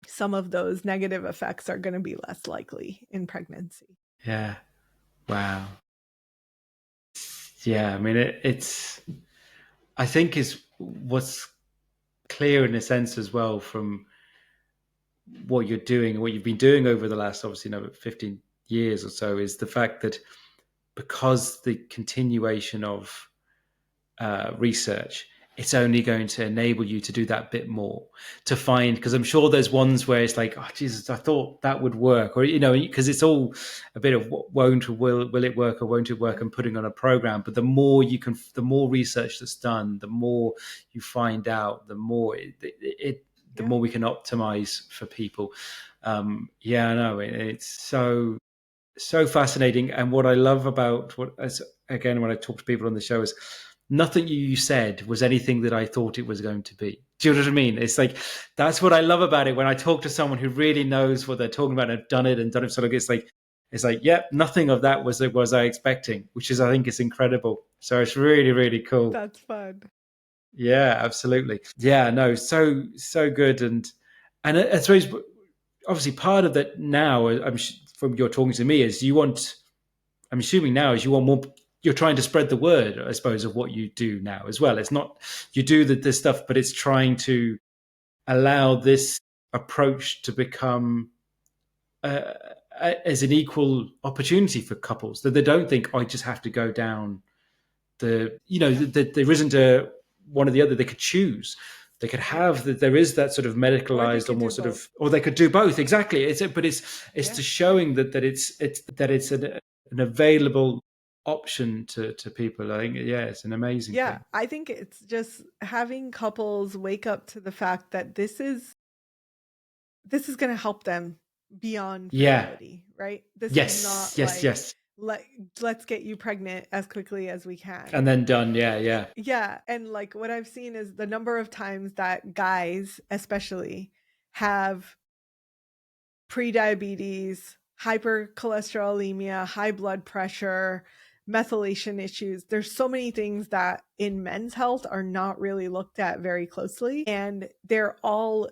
Speaker 2: some of those negative effects are going to be less likely in pregnancy.
Speaker 1: Yeah. Wow. Yeah. I mean, it's, I think is what's clear in a sense as well from what you're doing and what you've been doing over the last, obviously, 15 years or so is the fact that because the continuation of research, it's only going to enable you to do that bit more, to find, because I'm sure there's ones where it's like, oh Jesus, I thought that would work, or because it's all a bit of won't or will it work or won't it work,
Speaker 2: Yeah.
Speaker 1: and putting on a program. But the more research that's done, the more you find out, the more the more we can optimize for people. Yeah, I know it's so fascinating. And what I love about again, when I talk to people on the show, is nothing you said was anything that I thought it was going to be. Do you know what I mean? It's like, that's what I love about it. When I talk to someone who really knows what they're talking about and have done it. So it's like, yeah, nothing of that was I expecting, which is, I think, is incredible. So it's really, really cool.
Speaker 2: That's fun.
Speaker 1: Yeah, absolutely. Yeah, no, so good. And I suppose, obviously, part of that now, from your talking to me, is I'm assuming now is you want more. You're trying to spread the word, I suppose, of what you do now as well. It's not you do this stuff, but it's trying to allow this approach to become as an equal opportunity for couples, that they don't think, I just have to go down that there isn't one or the other. They could choose. They could have that. There is that sort of
Speaker 2: Or they
Speaker 1: medicalized, or
Speaker 2: could
Speaker 1: more
Speaker 2: do
Speaker 1: sort
Speaker 2: both.
Speaker 1: of, or they could do both. Exactly. It's
Speaker 2: Yeah.
Speaker 1: to showing that it's an available option to people. I think, yeah, it's an amazing
Speaker 2: Yeah.
Speaker 1: thing.
Speaker 2: I think it's just having couples wake up to the fact that this is going to help them beyond
Speaker 1: Yeah.
Speaker 2: fertility, right? This is
Speaker 1: Yes.
Speaker 2: not
Speaker 1: Yes.
Speaker 2: like,
Speaker 1: Yes.
Speaker 2: let's get you pregnant as quickly as we can.
Speaker 1: And then done. Yeah. Yeah.
Speaker 2: Yeah, and like what I've seen is the number of times that guys especially have prediabetes, hypercholesterolemia, high blood pressure, methylation issues. There's so many things that in men's health are not really looked at very closely, and they're all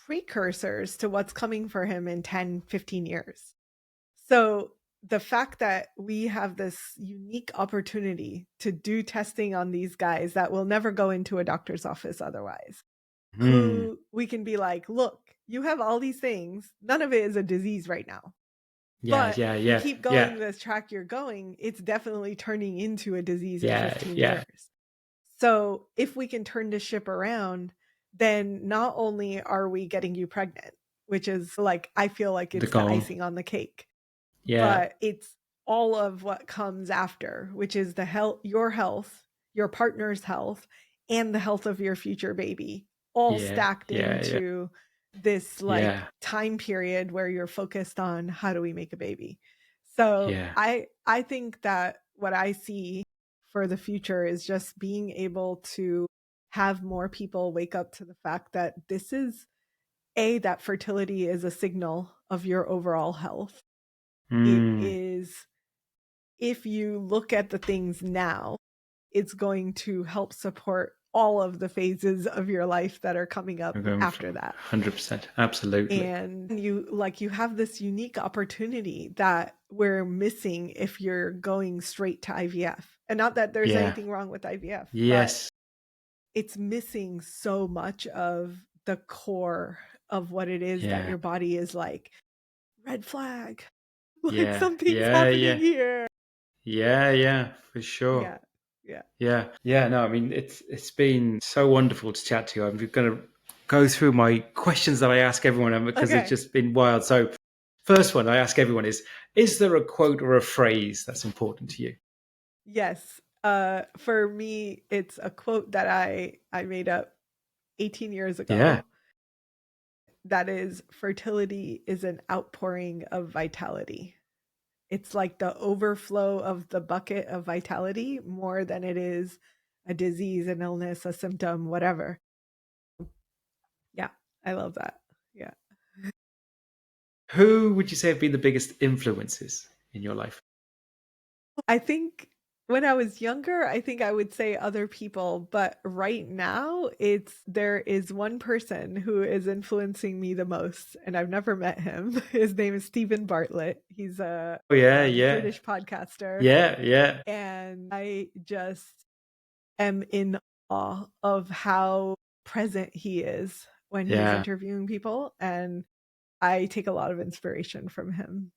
Speaker 2: precursors to what's coming for him in 10, 15 years. So the fact that we have this unique opportunity to do testing on these guys that will never go into a doctor's office otherwise,
Speaker 1: Hmm.
Speaker 2: who we can be like, look, you have all these things. None of it is a disease right now.
Speaker 1: Yeah.
Speaker 2: But
Speaker 1: Yeah.
Speaker 2: you
Speaker 1: Yeah.
Speaker 2: keep
Speaker 1: Yeah.
Speaker 2: going this track you're going, it's definitely turning into a disease in
Speaker 1: Yeah.
Speaker 2: 15
Speaker 1: Yeah.
Speaker 2: years. So if we can turn this ship around, then not only are we getting you pregnant, which is like, I feel like
Speaker 1: The
Speaker 2: it's the
Speaker 1: goal.
Speaker 2: icing on the cake,
Speaker 1: Yeah.
Speaker 2: but it's all of what comes after, which is the health, your partner's health, and the health of your future baby, all
Speaker 1: Yeah.
Speaker 2: stacked
Speaker 1: Yeah. Yeah.
Speaker 2: into this like
Speaker 1: Yeah.
Speaker 2: time period where you're focused on how do we make a baby. So
Speaker 1: Yeah.
Speaker 2: I think that what I see for the future is just being able to have more people wake up to the fact that this is that fertility is a signal of your overall health. It is, if you look at the things now, it's going to help support all of the phases of your life that are coming up after that.
Speaker 1: 100%. Absolutely.
Speaker 2: And you have this unique opportunity that we're missing if you're going straight to IVF. And not that there's anything wrong with IVF.
Speaker 1: Yes.
Speaker 2: But it's missing so much of the core of what it is that your body is like, red flag. Like something's happening here.
Speaker 1: Yeah, for sure. Yeah. No, I mean, it's been so wonderful to chat to you. I'm going to go through my questions that I ask everyone because it's just been wild. So first one I ask everyone is there a quote or a phrase that's important to you?
Speaker 2: Yes. For me, it's a quote that I made up 18 years ago.
Speaker 1: Yeah.
Speaker 2: That is, fertility is an outpouring of vitality. It's like the overflow of the bucket of vitality more than it is a disease, an illness, a symptom, whatever. Yeah, I love that. Yeah.
Speaker 1: Who would you say have been the biggest influences in your life?
Speaker 2: I think when I was younger, I think I would say other people, but right now there is one person who is influencing me the most, and I've never met him. His name is Stephen Bartlett. He's a British podcaster.
Speaker 1: Yeah.
Speaker 2: And I just am in awe of how present he is when he's interviewing people, and I take a lot of inspiration from him.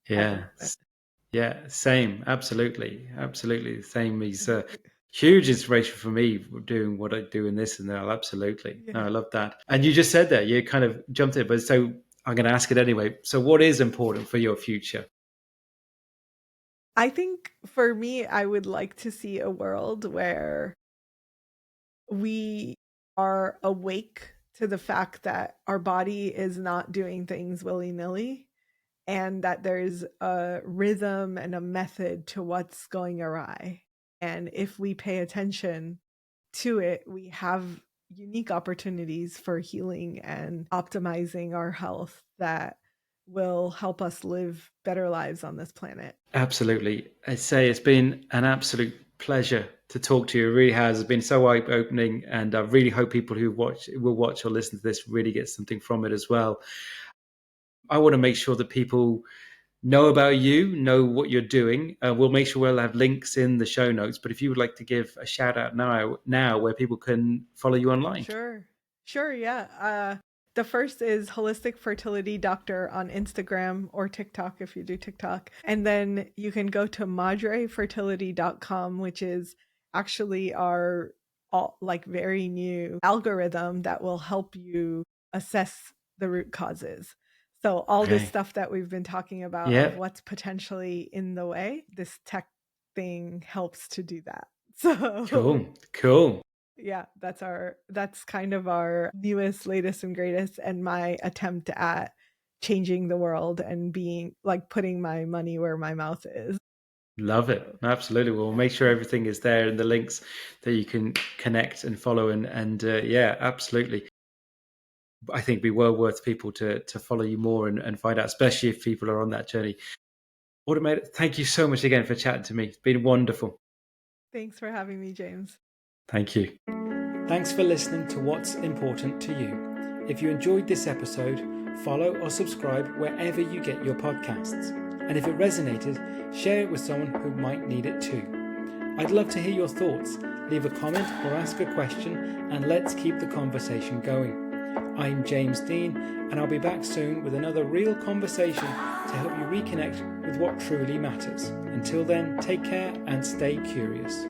Speaker 1: Yeah, same. Absolutely. The same. He's a huge inspiration for me doing what I do in this and that. Absolutely. No, I love that. And you just said that, you kind of jumped in, but so I'm going to ask it anyway. So what is important for your future?
Speaker 2: I think for me, I would like to see a world where we are awake to the fact that our body is not doing things willy-nilly, and that there's a rhythm and a method to what's going awry. And if we pay attention to it, we have unique opportunities for healing and optimizing our health that will help us live better lives on this planet.
Speaker 1: Absolutely. I say it's been an absolute pleasure to talk to you. It really has. It's been so eye-opening, and I really hope people who will watch or listen to this really get something from it as well. I want to make sure that people know about you, know what you're doing. We'll make sure we'll have links in the show notes. But if you would like to give a shout out now where people can follow you online.
Speaker 2: Sure. Yeah. The first is Holistic Fertility Doctor on Instagram or TikTok if you do TikTok. And then you can go to madrefertility.com, which is actually our very new algorithm that will help you assess the root causes. So all this stuff that we've been talking about of what's potentially in the way, this tech thing helps to do that. So
Speaker 1: Cool.
Speaker 2: Yeah, that's kind of our newest, latest, and greatest, and my attempt at changing the world and being like putting my money where my mouth is.
Speaker 1: Love it. Absolutely. We'll make sure everything is there in the links that you can connect and follow and absolutely. I think it'd be well worth people to follow you more and find out, especially if people are on that journey. Automate, thank you so much again for chatting to me. It's been wonderful.
Speaker 2: Thanks for having me, James.
Speaker 1: Thank you. Thanks for listening to What's Important to You. If you enjoyed this episode, follow or subscribe wherever you get your podcasts. And if it resonated, share it with someone who might need it too. I'd love to hear your thoughts. Leave a comment or ask a question, and let's keep the conversation going. I'm James Dean, and I'll be back soon with another real conversation to help you reconnect with what truly matters. Until then, take care and stay curious.